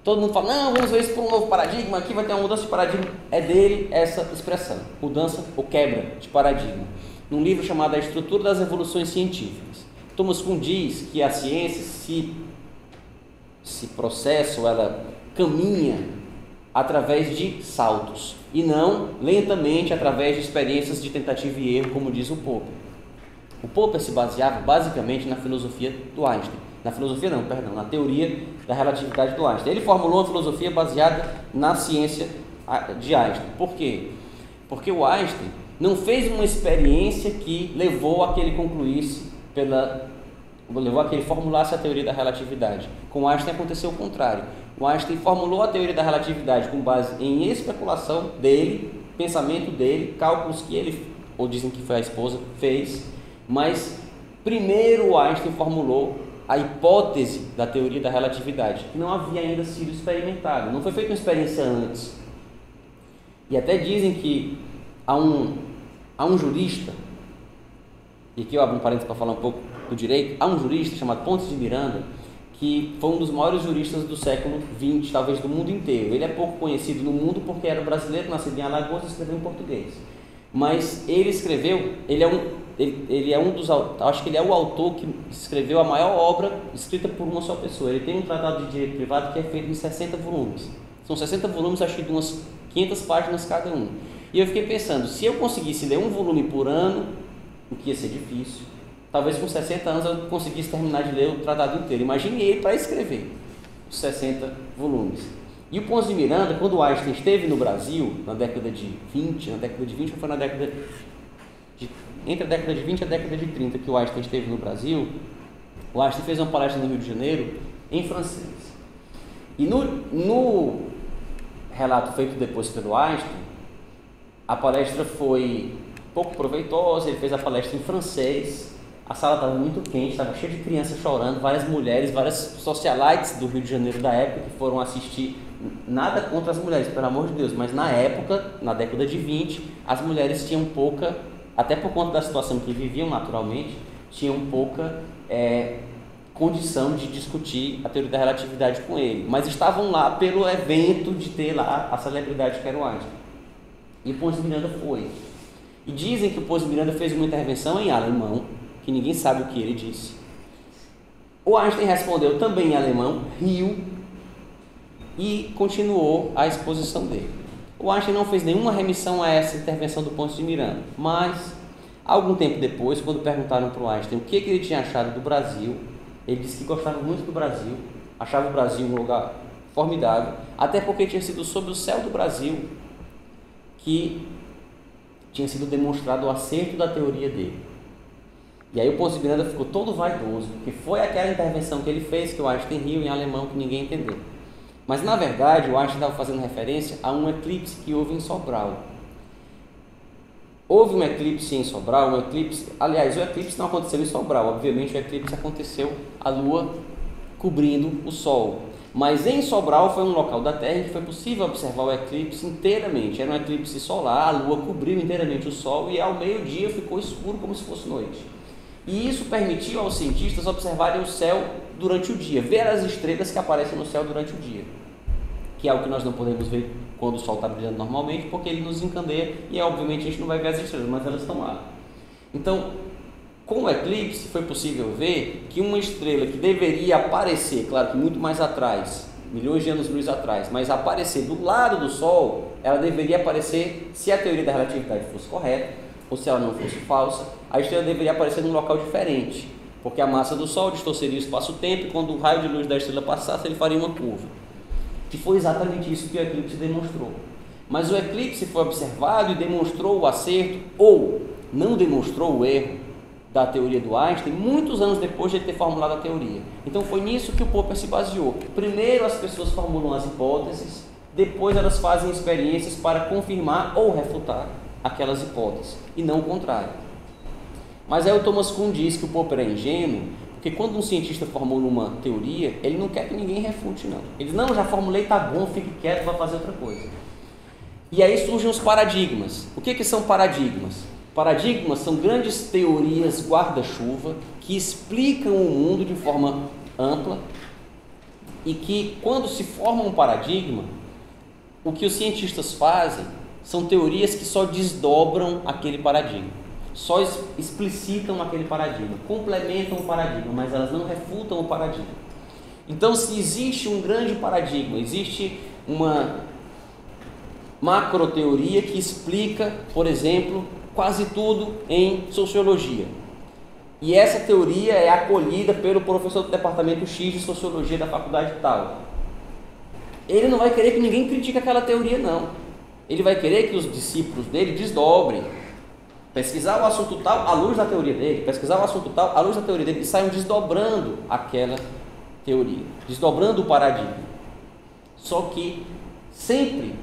Todo mundo fala: não, vamos ver isso por um novo paradigma, aqui vai ter uma mudança de paradigma. É dele essa expressão, mudança ou quebra de paradigma, num livro chamado A Estrutura das Evoluções Científicas. Thomas Kuhn diz que a ciência se processa, ou ela caminha através de saltos, e não lentamente através de experiências de tentativa e erro, como diz o Popper. O Popper se baseava basicamente na filosofia do Einstein. Na teoria da relatividade do Einstein. Ele formulou uma filosofia baseada na ciência de Einstein. Por quê? Porque o Einstein não fez uma experiência que levou a que ele formulasse a teoria da relatividade. Com Einstein aconteceu o contrário. O Einstein formulou a teoria da relatividade com base em especulação dele, pensamento dele, cálculos que ele, ou dizem que foi a esposa, fez, mas primeiro o Einstein formulou a hipótese da teoria da relatividade, que não havia ainda sido experimentada, não foi feita uma experiência antes. E até dizem que há um jurista, e aqui eu abro um parênteses para falar um pouco do direito, há um jurista chamado Pontes de Miranda, que foi um dos maiores juristas do século XX, talvez do mundo inteiro. Ele é pouco conhecido no mundo porque era brasileiro, nascido em Alagoas e escreveu em português. Mas ele escreveu, ele é um dos, acho que ele é o autor que escreveu a maior obra escrita por uma só pessoa. Ele tem um tratado de direito privado que é feito em 60 volumes. São 60 volumes, acho que de umas 500 páginas cada um. E eu fiquei pensando, se eu conseguisse ler um volume por ano, o que ia ser difícil, talvez com 60 anos eu conseguisse terminar de ler o tratado inteiro. Imagine ele para escrever os 60 volumes. E o Pontes de Miranda, quando o Einstein esteve no Brasil, na década de 20, ou foi na década entre a década de 20 e a década de 30 que o Einstein esteve no Brasil, o Einstein fez uma palestra no Rio de Janeiro em francês. E no relato feito depois pelo Einstein, a palestra foi pouco proveitosa. Ele fez a palestra em francês, a sala estava muito quente, estava cheia de crianças chorando, várias mulheres, várias socialites do Rio de Janeiro da época que foram assistir. Nada contra as mulheres, pelo amor de Deus, mas na época, na década de 20, as mulheres tinham pouca, até por conta da situação que viviam naturalmente, tinham pouca condição de discutir a teoria da relatividade com ele, mas estavam lá pelo evento de ter lá a celebridade que era o Einstein. E Pontes de Miranda foi. E dizem que o Pontes de Miranda fez uma intervenção em alemão, que ninguém sabe o que ele disse. O Einstein respondeu também em alemão, riu e continuou a exposição dele. O Einstein não fez nenhuma remissão a essa intervenção do Ponce de Miranda, mas, algum tempo depois, quando perguntaram para o Einstein o que ele tinha achado do Brasil, ele disse que gostava muito do Brasil, achava o Brasil um lugar formidável, até porque tinha sido sob o céu do Brasil que tinha sido demonstrado o acerto da teoria dele. E aí o Ponce de Miranda ficou todo vaidoso, porque foi aquela intervenção que ele fez, que o Einstein riu em alemão, que ninguém entendeu. Mas, na verdade, o Einstein estava fazendo referência a um eclipse que houve em Sobral. Houve um eclipse em Sobral, aliás, o eclipse não aconteceu em Sobral, obviamente o eclipse aconteceu a Lua cobrindo o Sol. Mas em Sobral foi um local da Terra em que foi possível observar o eclipse inteiramente. Era um eclipse solar, a Lua cobriu inteiramente o Sol e ao meio-dia ficou escuro como se fosse noite. E isso permitiu aos cientistas observarem o céu durante o dia, ver as estrelas que aparecem no céu durante o dia, que é o que nós não podemos ver quando o Sol está brilhando normalmente, porque ele nos encandeia e obviamente a gente não vai ver as estrelas, mas elas estão lá. Então, com o eclipse foi possível ver que uma estrela que deveria aparecer, claro que muito mais atrás, milhões de anos-luz atrás, mas aparecer do lado do Sol, ela deveria aparecer, se a teoria da relatividade fosse correta, ou se ela não fosse falsa, a estrela deveria aparecer num local diferente, porque a massa do Sol distorceria o espaço-tempo e quando o raio de luz da estrela passasse, ele faria uma curva. E foi exatamente isso que o eclipse demonstrou. Mas o eclipse foi observado e demonstrou o acerto, ou não demonstrou o erro da teoria do Einstein, muitos anos depois de ele ter formulado a teoria. Então foi nisso que o Popper se baseou. Primeiro as pessoas formulam as hipóteses, depois elas fazem experiências para confirmar ou refutar aquelas hipóteses, e não o contrário. Mas aí o Thomas Kuhn diz que o Popper é ingênuo, porque quando um cientista formula uma teoria, ele não quer que ninguém refute, não. Ele diz, não, já formulei, tá bom, fique quieto, vai fazer outra coisa. E aí surgem os paradigmas. O que são paradigmas? Paradigmas são grandes teorias guarda-chuva que explicam o mundo de forma ampla e que, quando se forma um paradigma, o que os cientistas fazem são teorias que só desdobram aquele paradigma, só explicitam aquele paradigma, complementam o paradigma, mas elas não refutam o paradigma. Então, se existe um grande paradigma, existe uma macroteoria que explica, por exemplo, quase tudo em sociologia. E essa teoria é acolhida pelo professor do departamento X de sociologia da faculdade tal. Ele não vai querer que ninguém critique aquela teoria, não. Ele vai querer que os discípulos dele desdobrem, pesquisar o assunto tal à luz da teoria dele, pesquisar o assunto tal à luz da teoria dele, e saiam desdobrando aquela teoria, desdobrando o paradigma. Só que sempre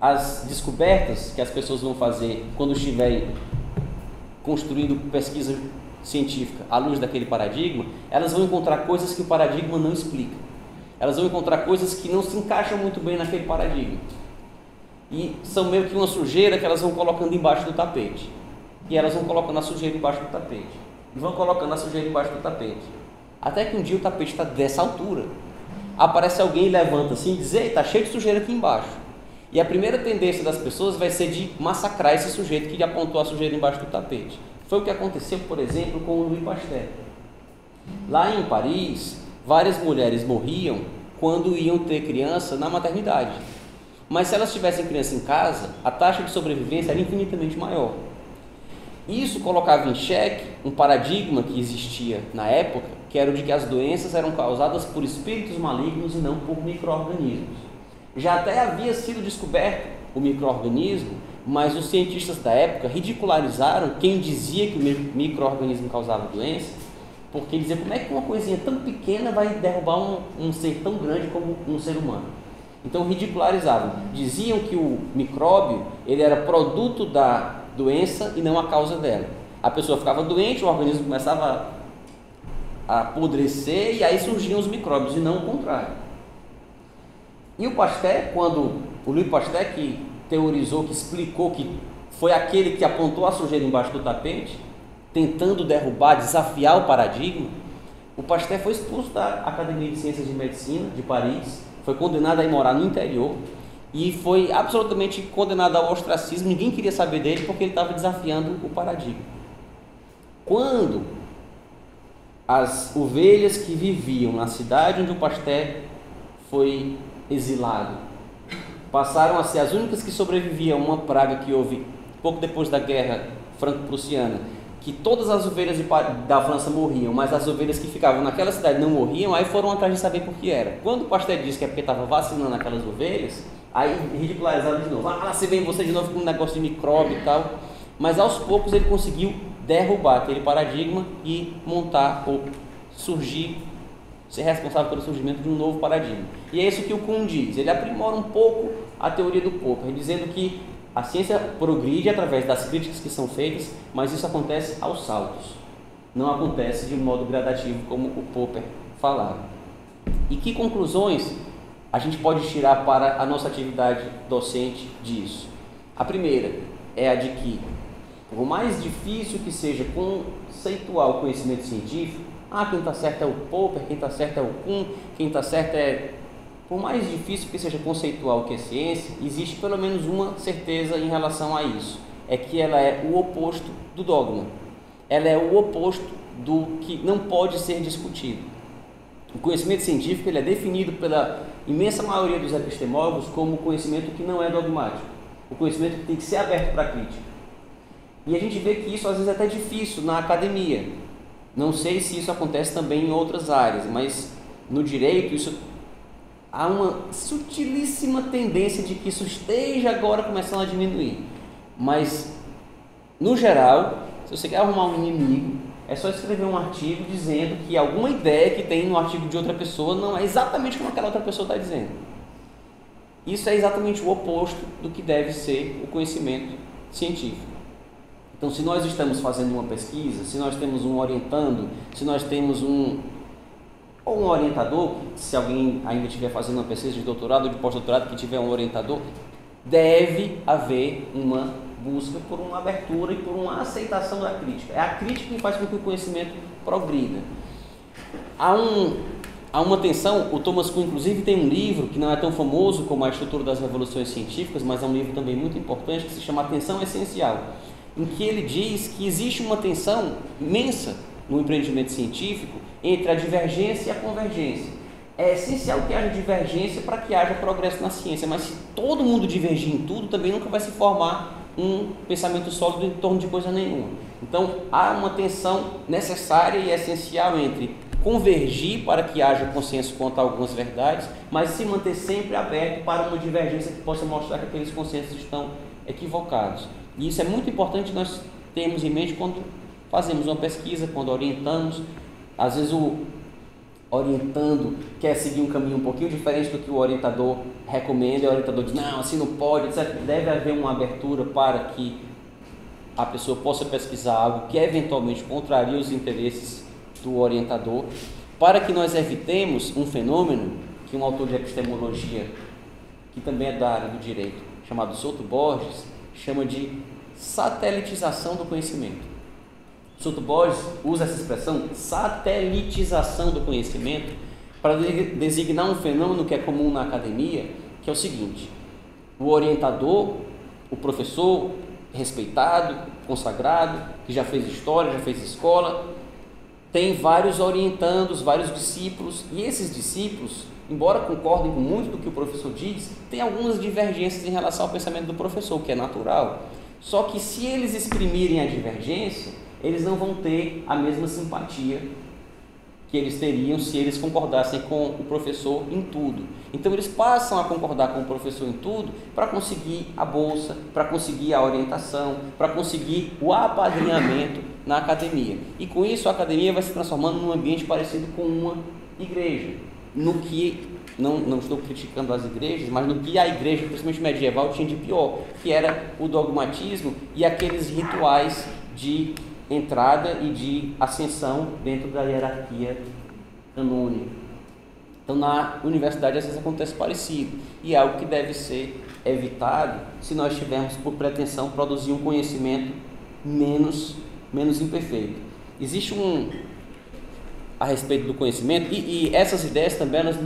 as descobertas que as pessoas vão fazer quando estiverem construindo pesquisa científica à luz daquele paradigma, elas vão encontrar coisas que o paradigma não explica. Elas vão encontrar coisas que não se encaixam muito bem naquele paradigma. E são meio que uma sujeira que elas vão colocando embaixo do tapete. E elas vão colocando a sujeira embaixo do tapete. E vão colocando a sujeira embaixo do tapete. Até que um dia o tapete está dessa altura. Aparece alguém e levanta assim e diz, ei, está cheio de sujeira aqui embaixo. E a primeira tendência das pessoas vai ser de massacrar esse sujeito que apontou a sujeira embaixo do tapete. Foi o que aconteceu, por exemplo, com o Louis Pasteur. Lá em Paris, várias mulheres morriam quando iam ter criança na maternidade. Mas se elas tivessem criança em casa, a taxa de sobrevivência era infinitamente maior. Isso colocava em xeque um paradigma que existia na época, que era o de que as doenças eram causadas por espíritos malignos e não por micro-organismos. Já até havia sido descoberto o micro-organismo, mas os cientistas da época ridicularizaram quem dizia que o micro-organismo causava doença, porque diziam, como é que uma coisinha tão pequena vai derrubar um ser tão grande como um ser humano? Então ridicularizavam, diziam que o micróbio ele era produto da doença e não a causa dela. A pessoa ficava doente, o organismo começava a apodrecer e aí surgiam os micróbios e não o contrário. E o Pasteur, quando o Louis Pasteur que teorizou, que explicou que foi aquele que apontou a sujeira embaixo do tapete, tentando derrubar, desafiar o paradigma, o Pasteur foi expulso da Academia de Ciências de Medicina de Paris, foi condenado a ir morar no interior e foi absolutamente condenado ao ostracismo. Ninguém queria saber dele porque ele estava desafiando o paradigma. Quando as ovelhas que viviam na cidade onde o Pasteur foi exilado passaram a ser as únicas que sobreviviam a uma praga que houve pouco depois da Guerra Franco-Prussiana, que todas as ovelhas da França morriam, mas as ovelhas que ficavam naquela cidade não morriam. Aí foram atrás de saber por que era. Quando o Pasteur disse que é porque estava vacinando aquelas ovelhas, aí ridicularizaram de novo. Lá se vem você de novo com um negócio de micróbio e tal. Mas aos poucos ele conseguiu derrubar aquele paradigma e montar ou surgir, ser responsável pelo surgimento de um novo paradigma. E é isso que o Kuhn diz. Ele aprimora um pouco a teoria do Popper, dizendo que a ciência progride através das críticas que são feitas, mas isso acontece aos saltos. Não acontece de um modo gradativo como o Popper falava. E que conclusões a gente pode tirar para a nossa atividade docente disso? A primeira é a de que, por mais difícil que seja conceituar o conhecimento científico, quem está certo é o Popper, quem está certo é o Kuhn, quem está certo é... Por mais difícil que seja conceituar o que é ciência, existe pelo menos uma certeza em relação a isso. É que ela é o oposto do dogma. Ela é o oposto do que não pode ser discutido. O conhecimento científico ele é definido pela imensa maioria dos epistemólogos como conhecimento que não é dogmático. O conhecimento que tem que ser aberto para a crítica. E a gente vê que isso às vezes é até difícil na academia. Não sei se isso acontece também em outras áreas, mas no direito isso... Há uma sutilíssima tendência de que isso esteja agora começando a diminuir. Mas, no geral, se você quer arrumar um inimigo, é só escrever um artigo dizendo que alguma ideia que tem no artigo de outra pessoa não é exatamente como aquela outra pessoa está dizendo. Isso é exatamente o oposto do que deve ser o conhecimento científico. Então, se nós estamos fazendo uma pesquisa, se nós temos um orientando, se nós temos um orientador, se alguém ainda estiver fazendo uma pesquisa de doutorado ou de pós-doutorado que tiver um orientador, deve haver uma busca por uma abertura e por uma aceitação da crítica. É a crítica que faz com que o conhecimento progrida. Há uma tensão, o Thomas Kuhn inclusive tem um livro que não é tão famoso como A Estrutura das Revoluções Científicas, mas é um livro também muito importante, que se chama Tensão Essencial, em que ele diz que existe uma tensão imensa no empreendimento científico entre a divergência e a convergência. É essencial que haja divergência para que haja progresso na ciência, mas se todo mundo divergir em tudo, também nunca vai se formar um pensamento sólido em torno de coisa nenhuma. Então, há uma tensão necessária e essencial entre convergir para que haja consenso quanto a algumas verdades, mas se manter sempre aberto para uma divergência que possa mostrar que aqueles consensos estão equivocados. E isso é muito importante nós termos em mente quando fazemos uma pesquisa, quando orientamos. Às vezes o orientando quer seguir um caminho um pouquinho diferente do que o orientador recomenda, e o orientador diz, não, assim não pode, etc. Deve haver uma abertura para que a pessoa possa pesquisar algo que eventualmente contraria os interesses do orientador, para que nós evitemos um fenômeno que um autor de epistemologia, que também é da área do direito, chamado Souto Borges, chama de satelitização do conhecimento. Souto Borges usa essa expressão, satelitização do conhecimento, para designar um fenômeno que é comum na academia, que é o seguinte: o orientador, o professor respeitado, consagrado, que já fez história, já fez escola, tem vários orientandos, vários discípulos, e esses discípulos, embora concordem com muito do que o professor diz, tem algumas divergências em relação ao pensamento do professor, o que é natural. Só que se eles exprimirem a divergência, eles não vão ter a mesma simpatia que eles teriam se eles concordassem com o professor em tudo. Então eles passam a concordar com o professor em tudo para conseguir a bolsa, para conseguir a orientação, para conseguir o apadrinhamento na academia. E com isso a academia vai se transformando num ambiente parecido com uma igreja, no que, não estou criticando as igrejas, mas no que a igreja, principalmente medieval, tinha de pior, que era o dogmatismo e aqueles rituais de entrada e de ascensão dentro da hierarquia canônica. Então na universidade às vezes acontece parecido, e é algo que deve ser evitado se nós tivermos por pretensão produzir um conhecimento menos imperfeito. Existe a respeito do conhecimento, e essas ideias também elas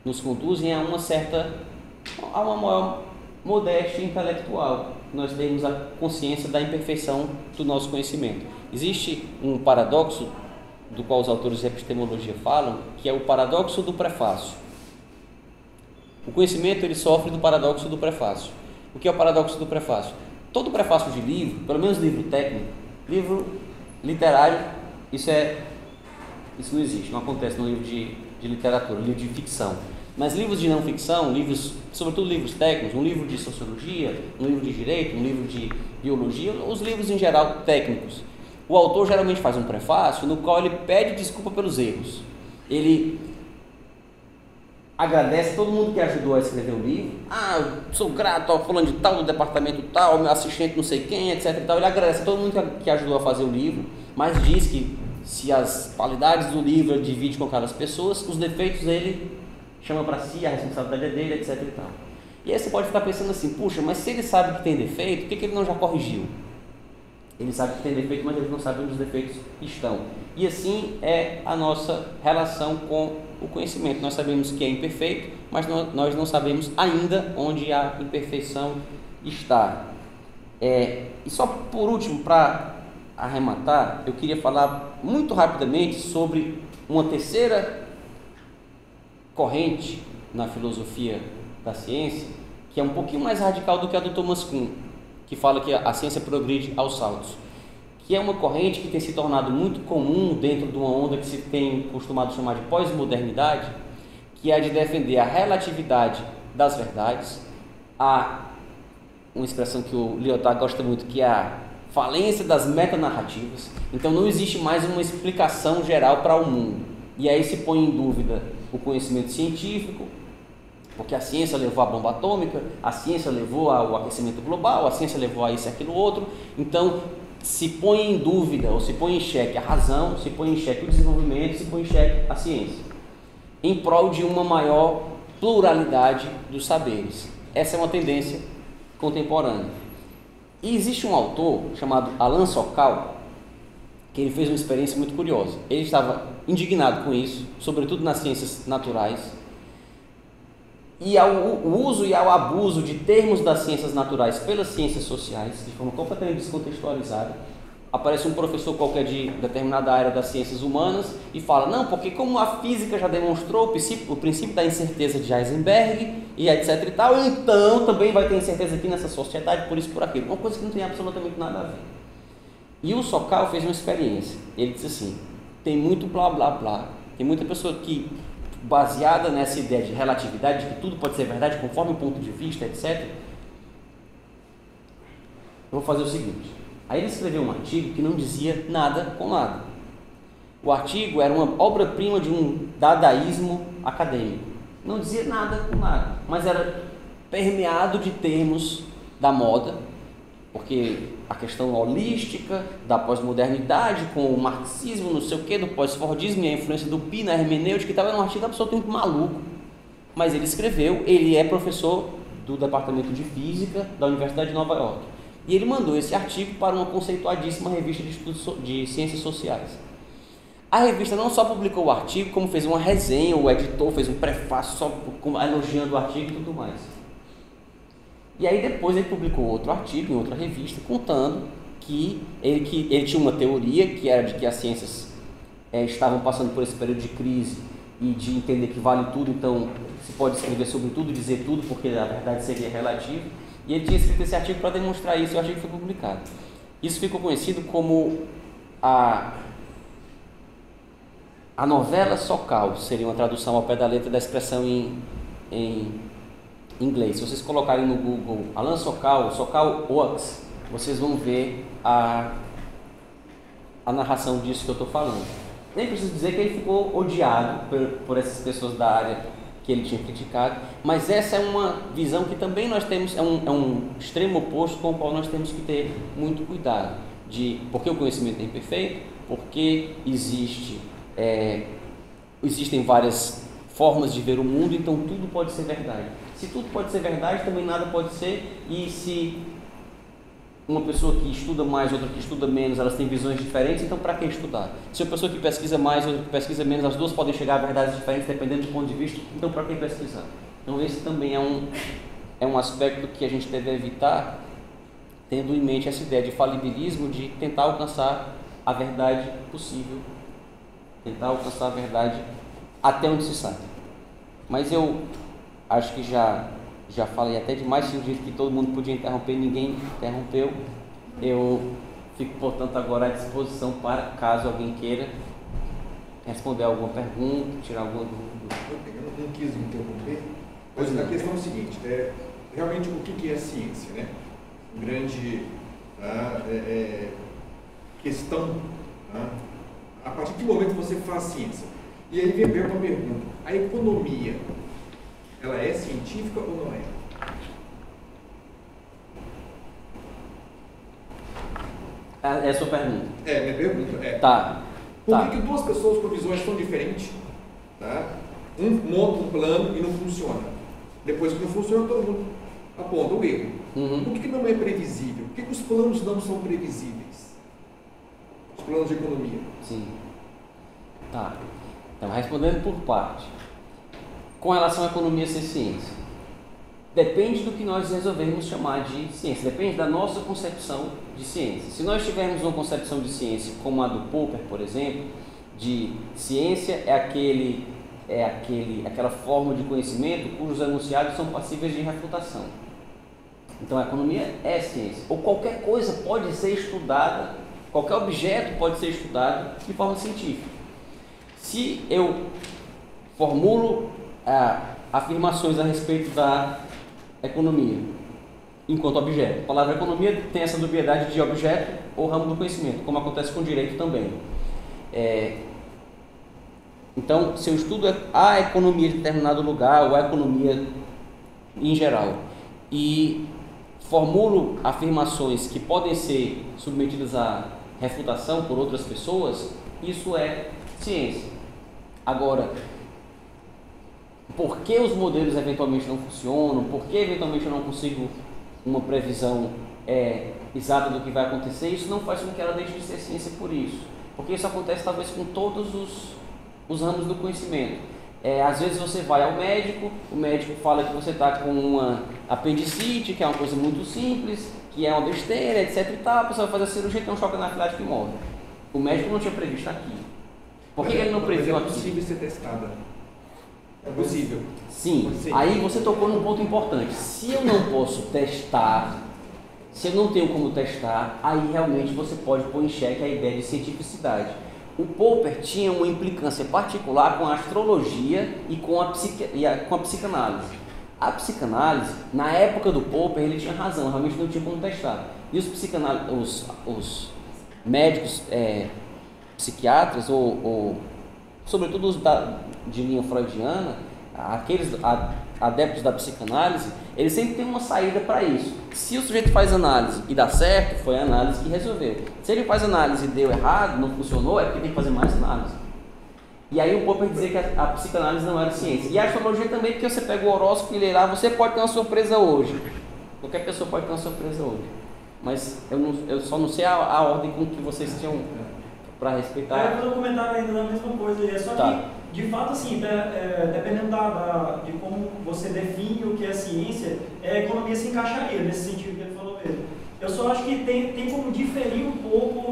nos conduzem a uma maior modéstia intelectual. Nós temos a consciência da imperfeição do nosso conhecimento. Existe um paradoxo do qual os autores de epistemologia falam, que é o paradoxo do prefácio. O conhecimento ele sofre do paradoxo do prefácio. O que é o paradoxo do prefácio? Todo prefácio de livro, pelo menos livro técnico, livro literário, isso não existe, não acontece no livro de literatura, livro de ficção. Mas livros de não ficção, livros, sobretudo livros técnicos, um livro de sociologia, um livro de direito, um livro de biologia, os livros em geral técnicos, o autor geralmente faz um prefácio no qual ele pede desculpa pelos erros. Ele agradece todo mundo que ajudou a escrever o livro. Eu sou grato ao fulano de tal, do departamento tal, meu assistente não sei quem, etc e tal. Ele agradece a todo mundo que ajudou a fazer o livro, mas diz que se as qualidades do livro ele divide com aquelas pessoas, os defeitos ele chama para si, a responsabilidade é dele, etc e tal. E aí você pode ficar pensando assim, puxa, mas se ele sabe que tem defeito, por que ele não já corrigiu? Ele sabe que tem defeito, mas ele não sabe onde os defeitos estão. E assim é a nossa relação com o conhecimento. Nós sabemos que é imperfeito, mas nós não sabemos ainda onde a imperfeição está. E só por último, para arrematar, eu queria falar muito rapidamente sobre uma terceira corrente na filosofia da ciência, que é um pouquinho mais radical do que a do Thomas Kuhn, que fala que a ciência progride aos saltos, que é uma corrente que tem se tornado muito comum dentro de uma onda que se tem costumado chamar de pós-modernidade, que é a de defender a relatividade das verdades, uma expressão que o Lyotard gosta muito, que é a falência das metanarrativas. Então não existe mais uma explicação geral para o mundo, e aí se põe em dúvida o conhecimento científico, porque a ciência levou à bomba atômica, a ciência levou ao aquecimento global, a ciência levou a isso e aquilo outro. Então se põe em dúvida ou se põe em xeque a razão, se põe em xeque o desenvolvimento, se põe em xeque a ciência, em prol de uma maior pluralidade dos saberes. Essa é uma tendência contemporânea. E existe um autor chamado Alan Sokal, que ele fez uma experiência muito curiosa. Ele estava indignado com isso, sobretudo nas ciências naturais, e ao uso e ao abuso de termos das ciências naturais pelas ciências sociais, de forma completamente descontextualizada. Aparece um professor qualquer de determinada área das ciências humanas e fala, não, porque como a física já demonstrou o princípio da incerteza de Heisenberg, e etc e tal, então também vai ter incerteza aqui nessa sociedade, por isso, por aquilo. Uma coisa que não tem absolutamente nada a ver. E o Sokal fez uma experiência. Ele disse assim, tem muito blá blá blá, tem muita pessoa que, baseada nessa ideia de relatividade, de que tudo pode ser verdade conforme o ponto de vista, etc. Eu vou fazer o seguinte. Aí ele escreveu um artigo que não dizia nada com nada. O artigo era uma obra-prima de um dadaísmo acadêmico. Não dizia nada com nada, mas era permeado de termos da moda, porque a questão holística da pós-modernidade, com o marxismo, não sei o que, do pós-fordismo e a influência do Pi na hermenêutica e tal, era um artigo absolutamente maluco. Mas ele escreveu, ele é professor do departamento de física da Universidade de Nova York. E ele mandou esse artigo para uma conceituadíssima revista de estudos de ciências sociais. A revista não só publicou o artigo, como fez uma resenha, o editor fez um prefácio só elogiando o artigo e tudo mais. E aí depois ele publicou outro artigo em outra revista, contando que ele tinha uma teoria, que era de que as ciências estavam passando por esse período de crise e de entender que vale tudo, então se pode escrever sobre tudo, dizer tudo, porque a verdade seria relativa. E ele tinha escrito esse artigo para demonstrar isso, e o artigo foi publicado. Isso ficou conhecido como a novela Sokal, seria uma tradução ao pé da letra da expressão em inglês. Se vocês colocarem no Google Alan Sokal, Sokal Oaks, vocês vão ver a narração disso que eu estou falando. Nem preciso dizer que ele ficou odiado por essas pessoas da área que ele tinha criticado, mas essa é uma visão que também nós temos, é um extremo oposto com o qual nós temos que ter muito cuidado, porque o conhecimento é imperfeito, porque existem várias formas de ver o mundo, então tudo pode ser verdade. Se tudo pode ser verdade, também nada pode ser, e se uma pessoa que estuda mais, outra que estuda menos, elas têm visões diferentes, então para que estudar? Se uma pessoa que pesquisa mais, outra que pesquisa menos, as duas podem chegar a verdades diferentes dependendo do ponto de vista, então para que pesquisar? Então esse também é um aspecto que a gente deve evitar, tendo em mente essa ideia de falibilismo, de tentar alcançar a verdade possível, tentar alcançar a verdade até onde se sabe. Mas eu acho que já falei até demais, tinha dito que todo mundo podia interromper, ninguém interrompeu. Eu fico, portanto, agora à disposição para caso alguém queira responder alguma pergunta, tirar alguma dúvida. Eu não quis interromper, mas a questão é o seguinte, realmente o que é ciência, né? Grande questão, a partir de que momento você faz ciência? E aí vem uma pergunta, a economia, ela é científica ou não é? É a sua pergunta? Minha pergunta é. Tá. Por que duas pessoas com visões tão diferentes, tá? Um monta um plano e não funciona? Depois que não funciona, todo mundo aponta o erro. Por que não é previsível? Por que os planos não são previsíveis? Os planos de economia. Sim. Tá. Então, respondendo por parte. Com relação à economia sem ciência, depende do que nós resolvermos chamar de ciência, depende da nossa concepção de ciência. Se nós tivermos uma concepção de ciência como a do Popper, por exemplo, de ciência aquela forma de conhecimento cujos enunciados são passíveis de refutação. Então a economia é ciência, ou qualquer coisa pode ser estudada, qualquer objeto pode ser estudado de forma científica. Se eu formulo afirmações a respeito da economia enquanto objeto, a palavra economia tem essa dubiedade de objeto ou ramo do conhecimento, como acontece com o direito também. Então, se eu estudo a economia de determinado lugar ou a economia em geral e formulo afirmações que podem ser submetidas à refutação por outras pessoas, isso é ciência. Agora, por que os modelos eventualmente não funcionam? Por que eventualmente eu não consigo uma previsão exata do que vai acontecer? Isso não faz com que ela deixe de ser ciência por isso. Porque isso acontece talvez com todos os ramos do conhecimento. Às vezes você vai ao médico, o médico fala que você está com uma apendicite, que é uma coisa muito simples, que é uma besteira, etc e tal, a pessoa vai fazer a cirurgia e tem um choque anafilático e morre. O médico não tinha previsto aqui. Por que ele não previu aqui? É possível ser testada. É possível. Sim, aí você tocou num ponto importante. Se eu não posso testar, se eu não tenho como testar, aí realmente você pode pôr em xeque a ideia de cientificidade. O Popper tinha uma implicância particular com a astrologia e com a psicanálise. A psicanálise, na época do Popper, ele tinha razão, realmente não tinha como testar. E os médicos psiquiatras, ou sobretudo os de linha freudiana, aqueles adeptos da psicanálise, eles sempre têm uma saída para isso. Se o sujeito faz análise e dá certo, foi a análise que resolveu. Se ele faz análise e deu errado, não funcionou, é porque tem que fazer mais análise. E aí o Popper dizia que a psicanálise não era ciência. E a astrologia também, porque você pega o horóscopo e lê lá, você pode ter uma surpresa hoje. Qualquer pessoa pode ter uma surpresa hoje. Mas eu só não sei a ordem com que vocês tinham para respeitar. Eu vou fazer um comentário ainda da mesma coisa, só que, de fato, assim, dependendo de como você define o que é ciência, a economia se encaixaria nesse sentido que ele falou mesmo. Eu só acho que tem como diferir um pouco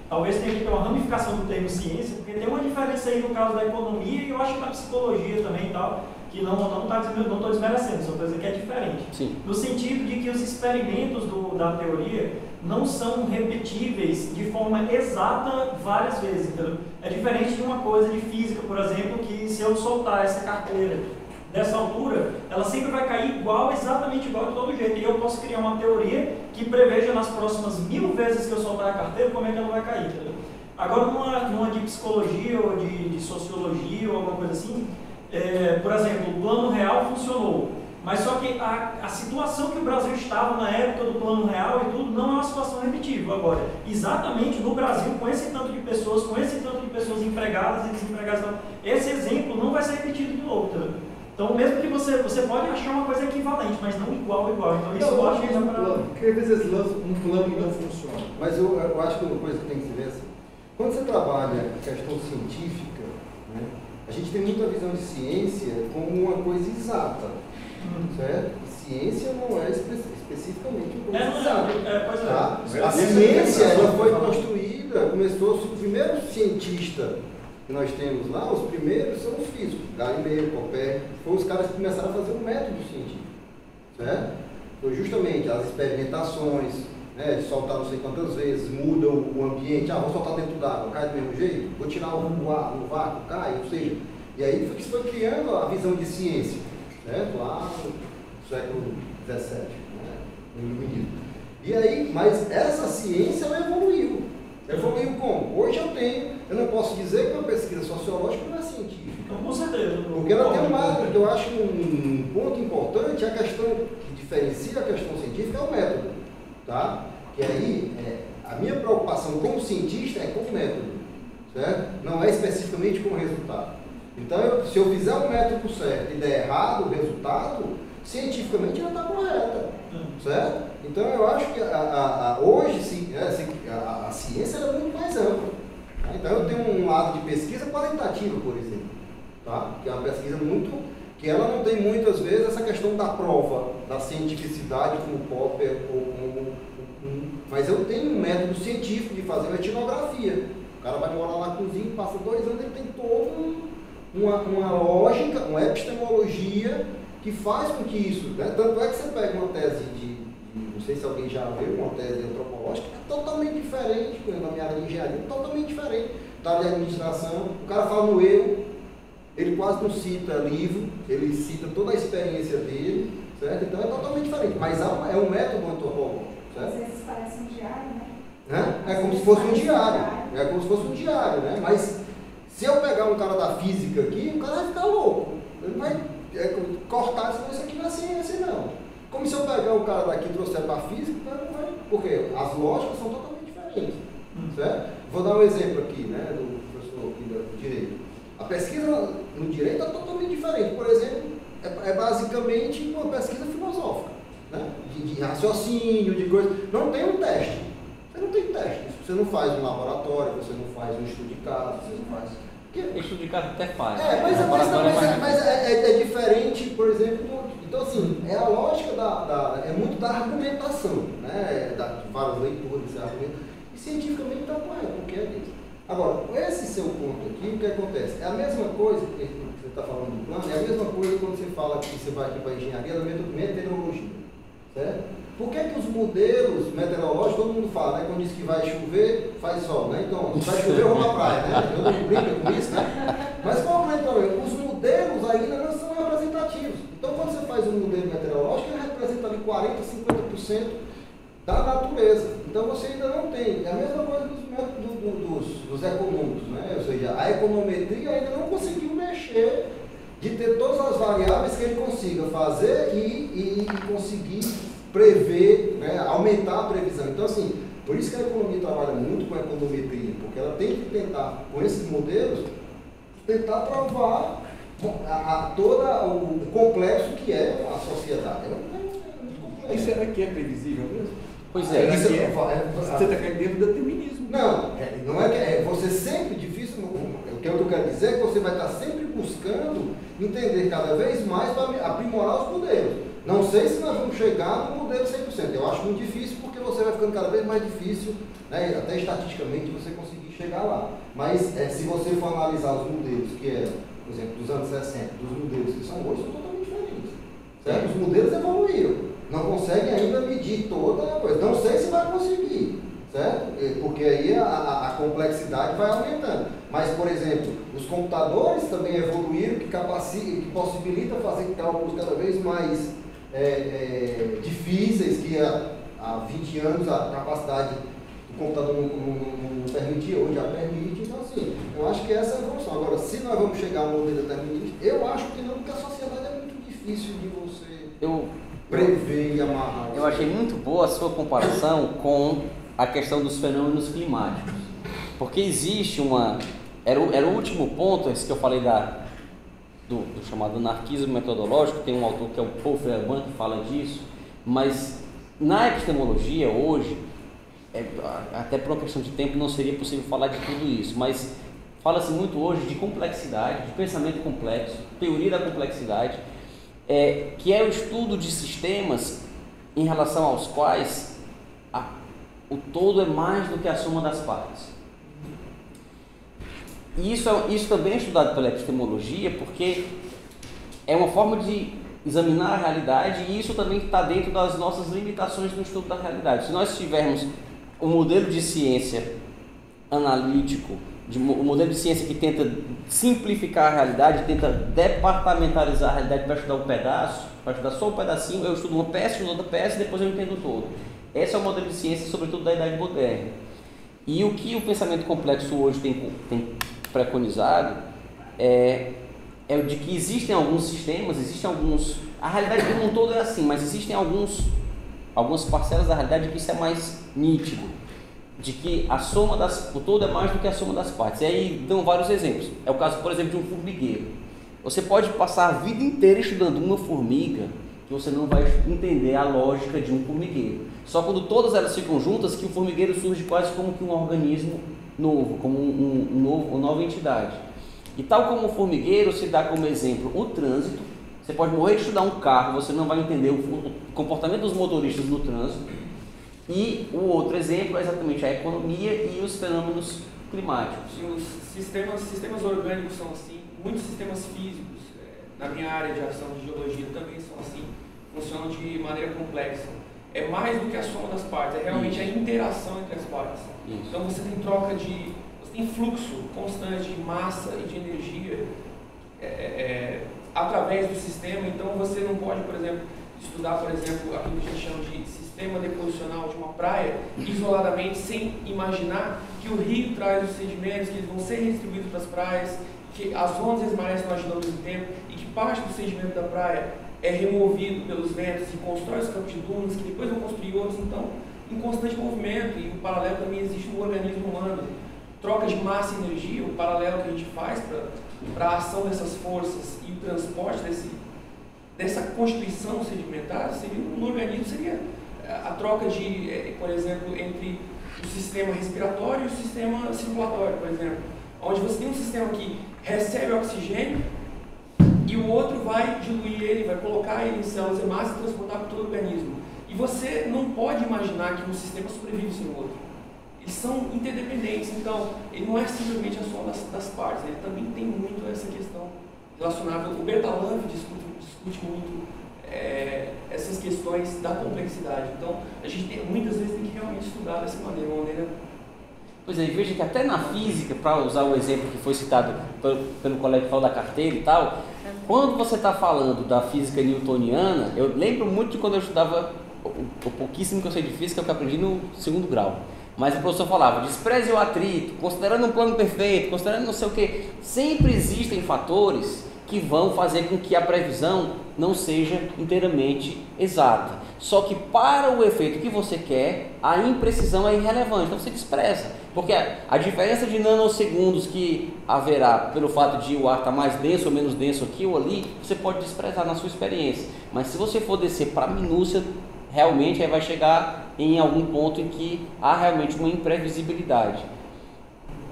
talvez tenha que ter uma ramificação do termo ciência, porque tem uma diferença aí no caso da economia e eu acho que na psicologia também e tal, que não estou desmerecendo, só estou dizendo que é diferente. Sim. No sentido de que os experimentos da teoria não são repetíveis de forma exata várias vezes, entendeu? É diferente de uma coisa de física, por exemplo, que se eu soltar essa carteira dessa altura, ela sempre vai cair exatamente igual de todo jeito. E eu posso criar uma teoria que preveja nas próximas 1000 vezes que eu soltar a carteira como é que ela vai cair, entendeu? Agora, numa de psicologia ou de sociologia ou alguma coisa assim, por exemplo, o plano real funcionou, mas só que a situação que o Brasil estava na época do plano real e tudo não é uma situação repetível. Agora, exatamente no Brasil, com esse tanto de pessoas empregadas e desempregadas, esse exemplo não vai ser repetido de novo, entendeu? Então, mesmo que você pode achar uma coisa equivalente, mas não igual. Então, isso eu acho que porque às vezes lança um plano e não funciona. Mas eu acho que uma coisa que tem que se ver assim, quando você trabalha a questão científica, né, a gente tem muita visão de ciência como uma coisa exata, certo? E ciência não é especificamente uma coisa exata. Tá? A ciência ela foi construída, começou, o primeiro cientista que nós temos lá, os primeiros são os físicos, Galileu, Copérnico, foram os caras que começaram a fazer um método científico, certo? Foi justamente as experimentações, né, de soltar não sei quantas vezes, muda o ambiente, vou soltar dentro d'água, cai do mesmo jeito, vou tirar o ar no vácuo, cai, ou seja, e aí foi criando a visão de ciência, certo? Lá no século XVII, né, no Iluminismo. E aí, mas essa ciência ela evoluiu. Evoluiu como? Hoje eu não posso dizer que uma pesquisa sociológica não é científica. Então, com certeza. Porque ela tem que eu acho um ponto importante, a questão que diferencia a questão científica é o método, tá? E aí, a minha preocupação como cientista é com o método, certo? Não é especificamente com o resultado. Então, se eu fizer o método certo e der errado o resultado, cientificamente ela está correta, certo? Então, eu acho que hoje a ciência é muito mais ampla. Tá? Então, eu tenho um lado de pesquisa qualitativa, por exemplo, tá? Que é uma pesquisa que ela não tem muitas vezes essa questão da prova, da cientificidade como Popper mas eu tenho um método científico de fazer uma etnografia. O cara vai morar na cozinha, passa 2 anos, ele tem toda uma lógica, uma epistemologia que faz com que isso, né? Tanto é que você pega uma tese não sei se alguém já viu, uma tese antropológica, é totalmente diferente, na minha área de engenharia, totalmente diferente da área de administração. O cara fala no eu, ele quase não cita livro, ele cita toda a experiência dele, certo? Então é totalmente diferente, mas é um método antropológico, certo? Às vezes parece um diário, né? É como se fosse um diário, né? Mas se eu pegar um cara da física aqui, o cara vai ficar louco, ele vai cortar, senão isso aqui não é ciência, não. Como se eu pegar o cara daqui e trouxer para a física, não vai, porque as lógicas são totalmente diferentes, certo? Vou dar um exemplo aqui, né, do professor aqui do direito. A pesquisa no direito é totalmente diferente. Por exemplo, é basicamente uma pesquisa filosófica, né, de raciocínio, de coisa. Não tem um teste. Você não tem teste. Você não faz um laboratório, você não faz um estudo de caso, você não faz... Estudo de caso até faz. Mas é diferente, por exemplo, então assim, é a lógica é muito da argumentação, né? De várias leituras, e cientificamente está correto, porque é isso. Agora, esse seu ponto aqui, o que acontece? É a mesma coisa, que você está falando do plano, é a mesma coisa quando você fala que você vai aqui para a engenharia da meteorologia, certo? Por que os modelos meteorológicos, todo mundo fala, né? Quando diz que vai chover, faz sol, né? Então, se vai chover, eu vou para a praia, né? Eu não brinco com isso, né? Mas qual é o problema? Os modelos ainda não são representativos. Então, quando você faz um modelo meteorológico, ele representa ali 40%, 50% da natureza. Então, você ainda não tem. É a mesma coisa dos econômicos, né? Ou seja, a econometria ainda não conseguiu mexer de ter todas as variáveis que ele consiga fazer e conseguir prever, né, aumentar a previsão. Então, assim, por isso que a economia trabalha muito com a econometria, porque ela tem que tentar, com esses modelos, tentar provar todo o complexo que é a sociedade. E será que é previsível mesmo? Pois é. Você está caindo dentro do determinismo. Não é que você sempre difícil. O que eu quero dizer é que você vai estar sempre buscando entender cada vez mais para aprimorar os modelos. Não sei se nós vamos chegar no modelo 100%. Eu acho muito difícil porque você vai ficando cada vez mais difícil, né, até estatisticamente, você conseguir chegar lá. Mas se você for analisar os modelos que eram, por exemplo, dos anos 60, dos modelos que são hoje, são totalmente diferentes. Certo? Os modelos evoluíram. Não conseguem ainda medir toda a coisa. Não sei se vai conseguir, certo? Porque aí a complexidade vai aumentando. Mas, por exemplo, os computadores também evoluíram, que possibilita fazer cálculos cada vez mais difíceis, que há 20 anos a capacidade do computador não permitia, hoje já permite. Então, assim, eu acho que essa é a evolução. Agora, se nós vamos chegar a um modelo determinista, eu acho que não, porque a sociedade é muito difícil de você prever e amarrar. Eu achei muito boa a sua comparação com a questão dos fenômenos climáticos, porque existe era o último ponto, esse que eu falei do chamado anarquismo metodológico. Tem um autor que é o Paul Verban que fala disso, mas na epistemologia hoje, até por uma questão de tempo não seria possível falar de tudo isso, mas fala-se muito hoje de complexidade, de pensamento complexo, teoria da complexidade, que é o estudo de sistemas em relação aos quais o todo é mais do que a soma das partes. E isso também é estudado pela epistemologia, porque é uma forma de examinar a realidade, e isso também está dentro das nossas limitações no estudo da realidade. Se nós tivermos um modelo de ciência analítico, um modelo de ciência que tenta simplificar a realidade, tenta departamentalizar a realidade para estudar um pedaço, para estudar só um pedacinho, eu estudo uma peça, estudo outra peça e depois eu entendo todo. Esse é o modelo de ciência, sobretudo da Idade Moderna. E o que o pensamento complexo hoje tem preconizado é o de que existem alguns sistemas, a realidade como um todo é assim, mas existem algumas parcelas da realidade que isso é mais nítido, de que o todo é mais do que a soma das partes. E aí dão vários exemplos. É o caso, por exemplo, de um formigueiro. Você pode passar a vida inteira estudando uma formiga, que você não vai entender a lógica de um formigueiro. Só quando todas elas ficam juntas que o formigueiro surge quase como que um organismo novo, como uma nova entidade. E tal como o formigueiro se dá como exemplo o trânsito, você pode morrer de estudar um carro, você não vai entender o comportamento dos motoristas no trânsito. E o outro exemplo é exatamente a economia e os fenômenos climáticos. E os sistemas orgânicos são assim, muitos sistemas físicos, na minha área de ação de geologia também são assim, funcionam de maneira complexa. É mais do que a soma das partes, é realmente a interação entre as partes. Então você tem você tem fluxo constante de massa e de energia através do sistema. Então você não pode, por exemplo, estudar, por exemplo, aquilo que a gente chama de sistema deposicional de uma praia isoladamente, sem imaginar que o rio traz os sedimentos, que eles vão ser redistribuídos para as praias, que as ondas e as marés estão ajudando ao mesmo tempo, e que parte do sedimento da praia é removido pelos ventos e constrói os campos de dunas, que depois vão construir outros. Então, em constante movimento, e o paralelo também existe no organismo humano. Troca de massa e energia, o paralelo que a gente faz para a ação dessas forças e o transporte dessa constituição sedimentar, no organismo seria a troca por exemplo, entre o sistema respiratório e o sistema circulatório, por exemplo, onde você tem um sistema que recebe oxigênio e o outro vai diluir ele, vai colocar ele em células hemácias e transportar para todo o organismo. E você não pode imaginar que um sistema sobrevive sem o outro. Eles são interdependentes, então ele não é simplesmente a soma das partes, ele também tem muito essa questão relacionada. O Bertalanffy discute muito essas questões da complexidade. Então a gente muitas vezes tem que realmente estudar dessa maneira, uma maneira. Pois é, veja que até na física, para usar o exemplo que foi citado pelo colega que falou da carteira e tal, quando você está falando da física newtoniana, eu lembro muito de quando eu estudava, o pouquíssimo que eu sei de física, que eu aprendi no 2º grau. Mas o professor falava, despreze o atrito, considerando um plano perfeito, considerando não sei o que. Sempre existem fatores que vão fazer com que a previsão não seja inteiramente exata. Só que para o efeito que você quer, a imprecisão é irrelevante, então você despreza. Porque a diferença de nanosegundos que haverá pelo fato de o ar estar mais denso ou menos denso aqui ou ali, você pode desprezar na sua experiência. Mas se você for descer para a minúcia, realmente aí vai chegar em algum ponto em que há realmente uma imprevisibilidade,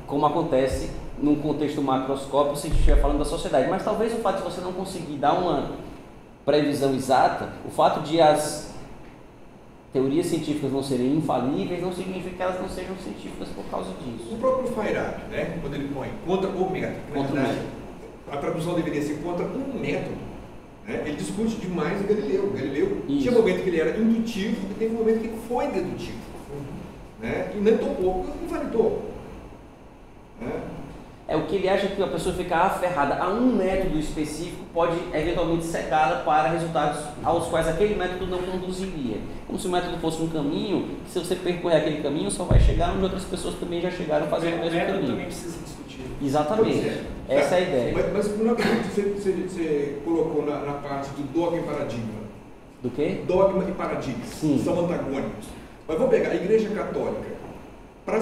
como acontece num contexto macroscópico se estiver falando da sociedade. Mas talvez o fato de você não conseguir dar uma previsão exata, o fato de as teorias científicas não serem infalíveis, não significa que elas não sejam científicas por causa disso. O próprio Feyerabend, né, quando ele põe contra o método, a tradução deveria ser contra um método, né? Ele discute demais o Galileu. O Galileu tinha um momento que ele era indutivo e teve um momento que ele foi dedutivo, né? E nem tão pouco invalidou, né? É o que ele acha que a pessoa ficar aferrada a um método específico pode eventualmente cegá-la para resultados aos quais aquele método não conduziria. Como se o método fosse um caminho, que se você percorrer aquele caminho, só vai chegar onde outras pessoas também já chegaram fazendo o mesmo caminho. Também precisa discutir. Exatamente. Essa é a ideia. Mas por uma coisa que você colocou na parte do dogma e paradigma. Do quê? Dogma e paradigma. Sim. São antagônicos. Mas vamos pegar a Igreja Católica. Para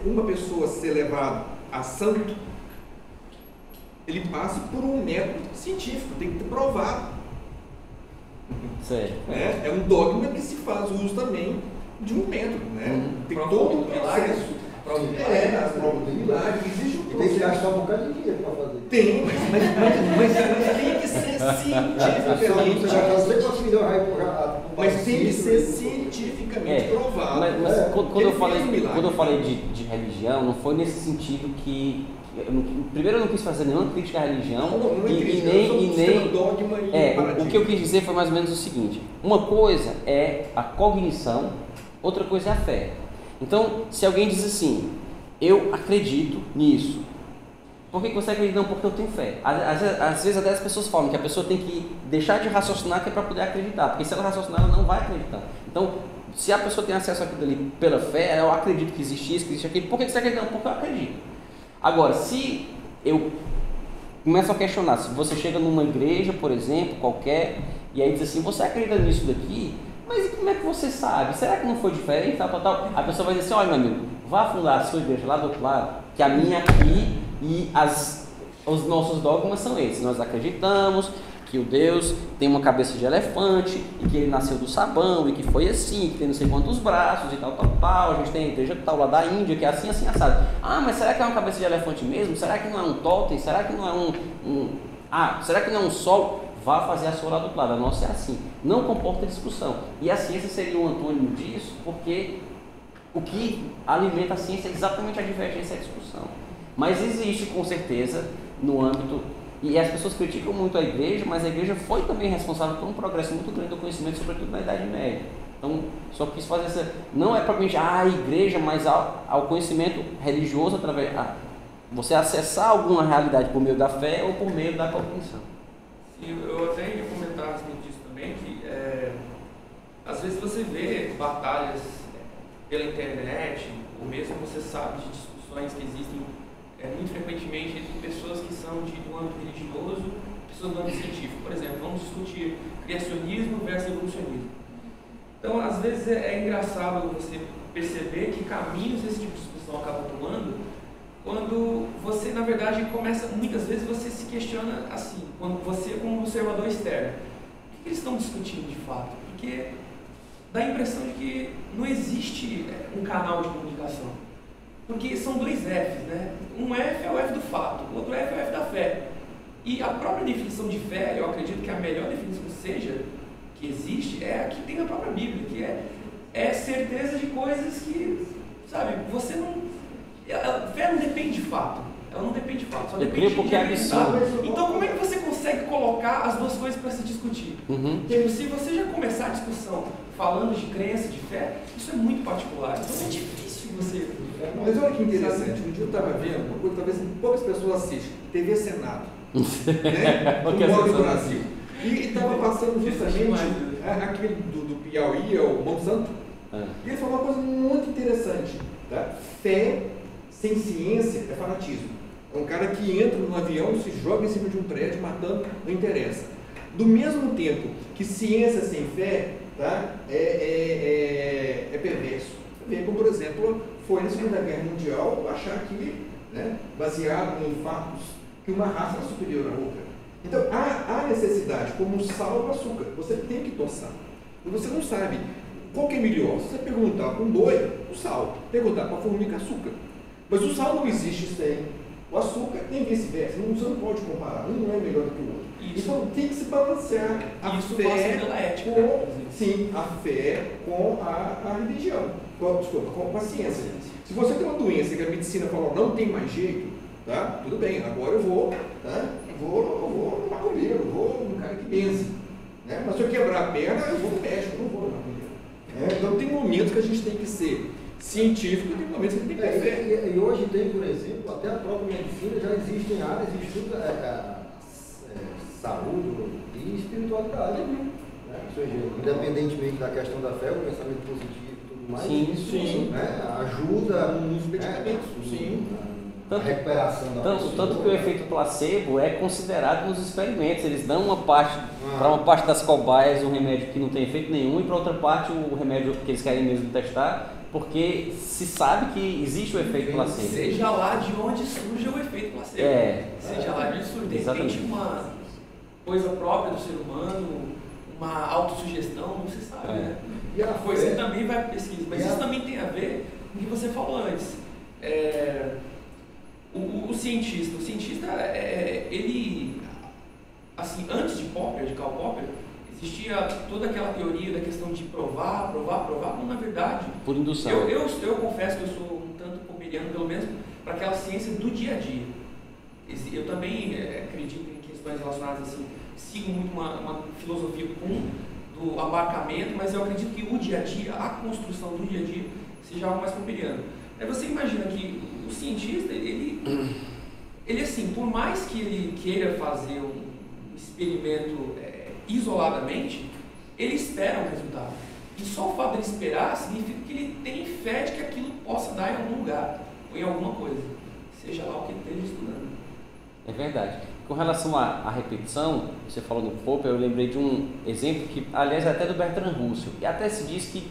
uma pessoa ser levada a santo, ele passa por um método científico, tem que ter provado. Certo. Né? É um dogma que se faz uso também de um método, né? Tem todo um processo. As provas do milagre, existe um processo. Tem que gastar um bocado de dinheiro para fazer. Tem, mas tem que ser cientificamente. Mas tem que ser cientificamente provado. Mas quando eu falei de religião, não foi nesse sentido que... Primeiro, eu não quis fazer nenhuma crítica à religião nem dogma o que eu quis dizer foi mais ou menos o seguinte: uma coisa é a cognição, outra coisa é a fé. Então, se alguém diz assim, eu acredito nisso, por que você acredita? Não, porque eu tenho fé. Às vezes até as pessoas falam que a pessoa tem que deixar de raciocinar que é para poder acreditar, porque se ela raciocinar, ela não vai acreditar. Então, se a pessoa tem acesso àquilo ali pela fé, eu acredito que existe isso, que existe aquilo, por que você acredita? Não, porque eu acredito. Agora, se eu começo a questionar, se você chega numa igreja, por exemplo, qualquer, e aí diz assim, você acredita nisso daqui? Mas como é que você sabe? Será que não foi diferente? Tal. A pessoa vai dizer assim, olha meu amigo, vá fundar a sua igreja lá do outro lado, que a minha aqui e os nossos dogmas são esses. Nós acreditamos que o Deus tem uma cabeça de elefante e que ele nasceu do sabão e que foi assim, que tem não sei quantos braços e tal. A gente tem a igreja tal lá da Índia que é assim, assado. Ah, mas será que é uma cabeça de elefante mesmo? Será que não é um totem? Será que não é será que não é um sol? Vá fazer a sua lá do outro lado. A nossa é assim. Não comporta discussão. E a ciência seria um antônimo disso, porque o que alimenta a ciência é exatamente a divergência e a discussão. Mas existe, com certeza, no âmbito... E as pessoas criticam muito a igreja, mas a igreja foi também responsável por um progresso muito grande do conhecimento, sobretudo na Idade Média. Então, só quis fazer essa... Não é propriamente a igreja, mas ao conhecimento religioso através... você acessar alguma realidade por meio da fé ou por meio da cognição. Sim, eu até ia comentar a respeito disso também, que às vezes você vê batalhas pela internet, ou mesmo você sabe de discussões que existem muito frequentemente entre pessoas que são do âmbito religioso e pessoas do âmbito científico. Por exemplo, vamos discutir criacionismo versus evolucionismo. Então, às vezes é engraçado você perceber que caminhos esse tipo de discussão acaba tomando quando você, na verdade, muitas vezes você se questiona assim, quando você como observador externo, o que eles estão discutindo de fato? Porque dá a impressão de que não existe um canal de comunicação. Porque são dois Fs, né? Um F é o F do fato, o outro F é o F da fé. E a própria definição de fé, eu acredito que a melhor definição que existe é a que tem na própria Bíblia, que é certeza de coisas que, sabe, você não... A fé não depende de fato. Ela não depende de fato, só depende de acreditar. Então, como é que você consegue colocar as duas coisas para se discutir? Tipo, se você já começar a discussão falando de crença, de fé, isso é muito particular. Então, é difícil você... Mas olha que interessante, um dia eu estava vendo uma coisa que talvez poucas pessoas assistem, TV Senado, né? Do modo do Brasil. E estava passando justamente aquele do Piauí, o Monsanto, e ele falou uma coisa muito interessante, tá? Fé sem ciência é fanatismo. É um cara que entra num avião, se joga em cima de um prédio, matando, não interessa. Do mesmo tempo que ciência sem fé, tá? É perverso. Como, por exemplo, foi na Segunda Guerra Mundial achar que, né, baseado em fatos, que uma raça era superior à outra. Então, há necessidade, como o sal e o açúcar, você tem que tossar. E você não sabe qual que é melhor. Se você perguntar para um boi, o sal. Perguntar para a formiga, açúcar. Mas o sal não existe sem o açúcar, nem vice-versa. Você não pode comparar, um não é melhor do que o outro. Isso. Então, tem que se balancear a fé a fé com a religião. Com a ciência. Se você tem uma doença que a medicina falou não tem mais jeito, tá? Tudo bem, agora eu vou, tá? Vou no macumbeiro, vou no cara que benze, né? Mas se eu quebrar a perna, eu vou no médico, não vou no macumbeiro. Então tem momentos que a gente tem que ser científico e tem momentos que a gente tem que ter fé. E hoje tem, por exemplo, até a própria medicina, já existem áreas de estudo saúde e espiritualidade. Ou seja, independentemente da questão da fé, o pensamento positivo e tudo mais, sim. Né, ajuda nos medicamentos, a recuperação da pessoa. Tanto que o efeito placebo é considerado nos experimentos. Eles dão uma parte, para uma parte das cobaias, um remédio que não tem efeito nenhum, e para outra parte o remédio que eles querem mesmo testar, porque se sabe que existe o efeito placebo. Seja lá de onde surge o efeito placebo. Seja lá de onde surge. De repente uma coisa própria do ser humano, uma autossugestão, não se sabe, né? E a você também vai pesquisar, mas isso também tem a ver com o que você falou antes. O cientista, ele assim, antes de Popper, de Karl Popper, existia toda aquela teoria da questão de provar, quando na verdade... Por indução. Eu confesso que eu sou um tanto popperiano, pelo menos para aquela ciência do dia a dia. Eu também acredito em questões relacionadas assim, sigo muito uma filosofia do abarcamento, mas eu acredito que o dia a dia, a construção do dia a dia, seja algo mais popperiano. Aí você imagina que o cientista, ele assim, por mais que ele queira fazer um experimento isoladamente, ele espera um resultado. E só o fato de ele esperar significa que ele tem fé de que aquilo possa dar em algum lugar, ou em alguma coisa, seja lá o que ele esteja estudando. É verdade. Com relação à repetição, você falou no Popper, eu lembrei de um exemplo que, aliás, é até do Bertrand Russell, e até se diz que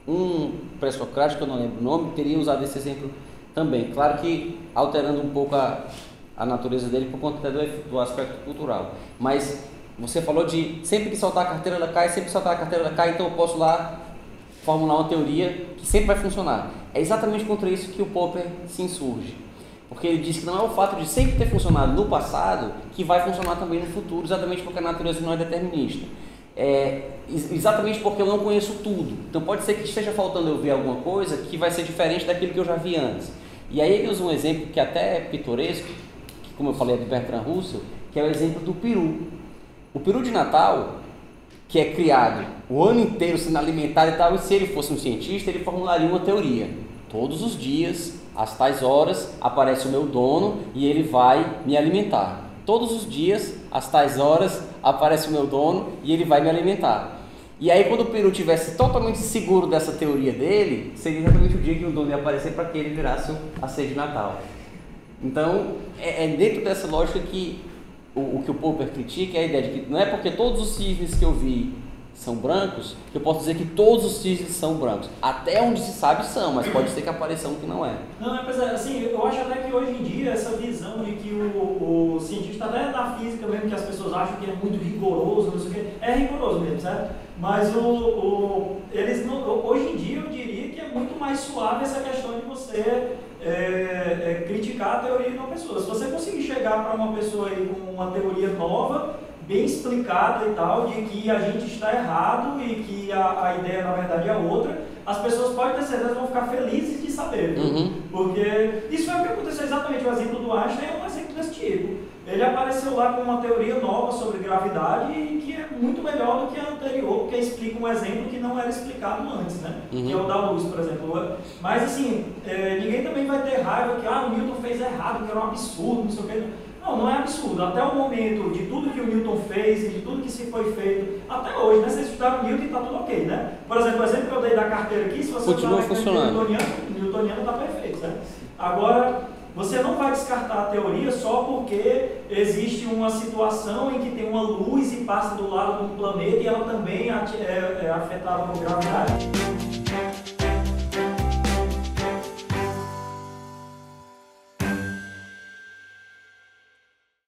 um pré-socrático, eu não lembro o nome, teria usado esse exemplo também. Claro que alterando um pouco a natureza dele por conta do aspecto cultural. Mas você falou de sempre que soltar a carteira ela cai, sempre que soltar a carteira ela cai, então eu posso lá formular uma teoria que sempre vai funcionar. É exatamente contra isso que o Popper se insurge. Porque ele diz que não é o fato de sempre ter funcionado no passado que vai funcionar também no futuro, exatamente porque a natureza não é determinista. Exatamente porque eu não conheço tudo. Então pode ser que esteja faltando eu ver alguma coisa que vai ser diferente daquilo que eu já vi antes. E aí ele usa um exemplo que até é pitoresco, que como eu falei é de Bertrand Russell, que é o exemplo do peru. O peru de Natal, que é criado o ano inteiro sendo alimentado e tal, e se ele fosse um cientista, ele formularia uma teoria. Todos os dias, às tais horas, aparece o meu dono e ele vai me alimentar. Todos os dias, às tais horas, aparece o meu dono e ele vai me alimentar. E aí, quando o peru estivesse totalmente seguro dessa teoria dele, seria exatamente o dia que o dono ia aparecer para que ele virasse a ceia de Natal. Então, é dentro dessa lógica que o que o Popper critica é a ideia de que não é porque todos os cisnes que eu vi são brancos, que eu posso dizer que todos os cisnes são brancos. Até onde se sabe são, mas pode ser que apareça um que não é. Não, assim, eu acho até que hoje em dia essa visão de que o cientista, até na física mesmo, que as pessoas acham que é muito rigoroso, não sei o quê, é rigoroso mesmo, certo? Mas eles não, hoje em dia eu diria que é muito mais suave essa questão de você criticar a teoria de uma pessoa. Se você conseguir chegar para uma pessoa aí com uma teoria nova, bem explicada e tal, de que a gente está errado e que a ideia na verdade é outra, as pessoas podem ter certeza que vão ficar felizes de saber, viu? Porque isso é o que aconteceu exatamente. O exemplo do Einstein é um exemplo desse tipo. Ele apareceu lá com uma teoria nova sobre gravidade e que é muito melhor do que a anterior, porque explica um exemplo que não era explicado antes, né? Que é o da luz, por exemplo. Mas assim, ninguém também vai ter raiva que o Newton fez errado, que era um absurdo, não sei o que. Não, não é absurdo. Até o momento de tudo que o Newton fez e de tudo que se foi feito, até hoje, né? Vocês estudaram Newton e está tudo ok, né? Por exemplo, o exemplo que eu dei da carteira aqui, se você continua funcionando. Newtoniano está perfeito, certo? Agora, você não vai descartar a teoria só porque existe uma situação em que tem uma luz e passa do lado de um planeta e ela também é afetada por gravidade.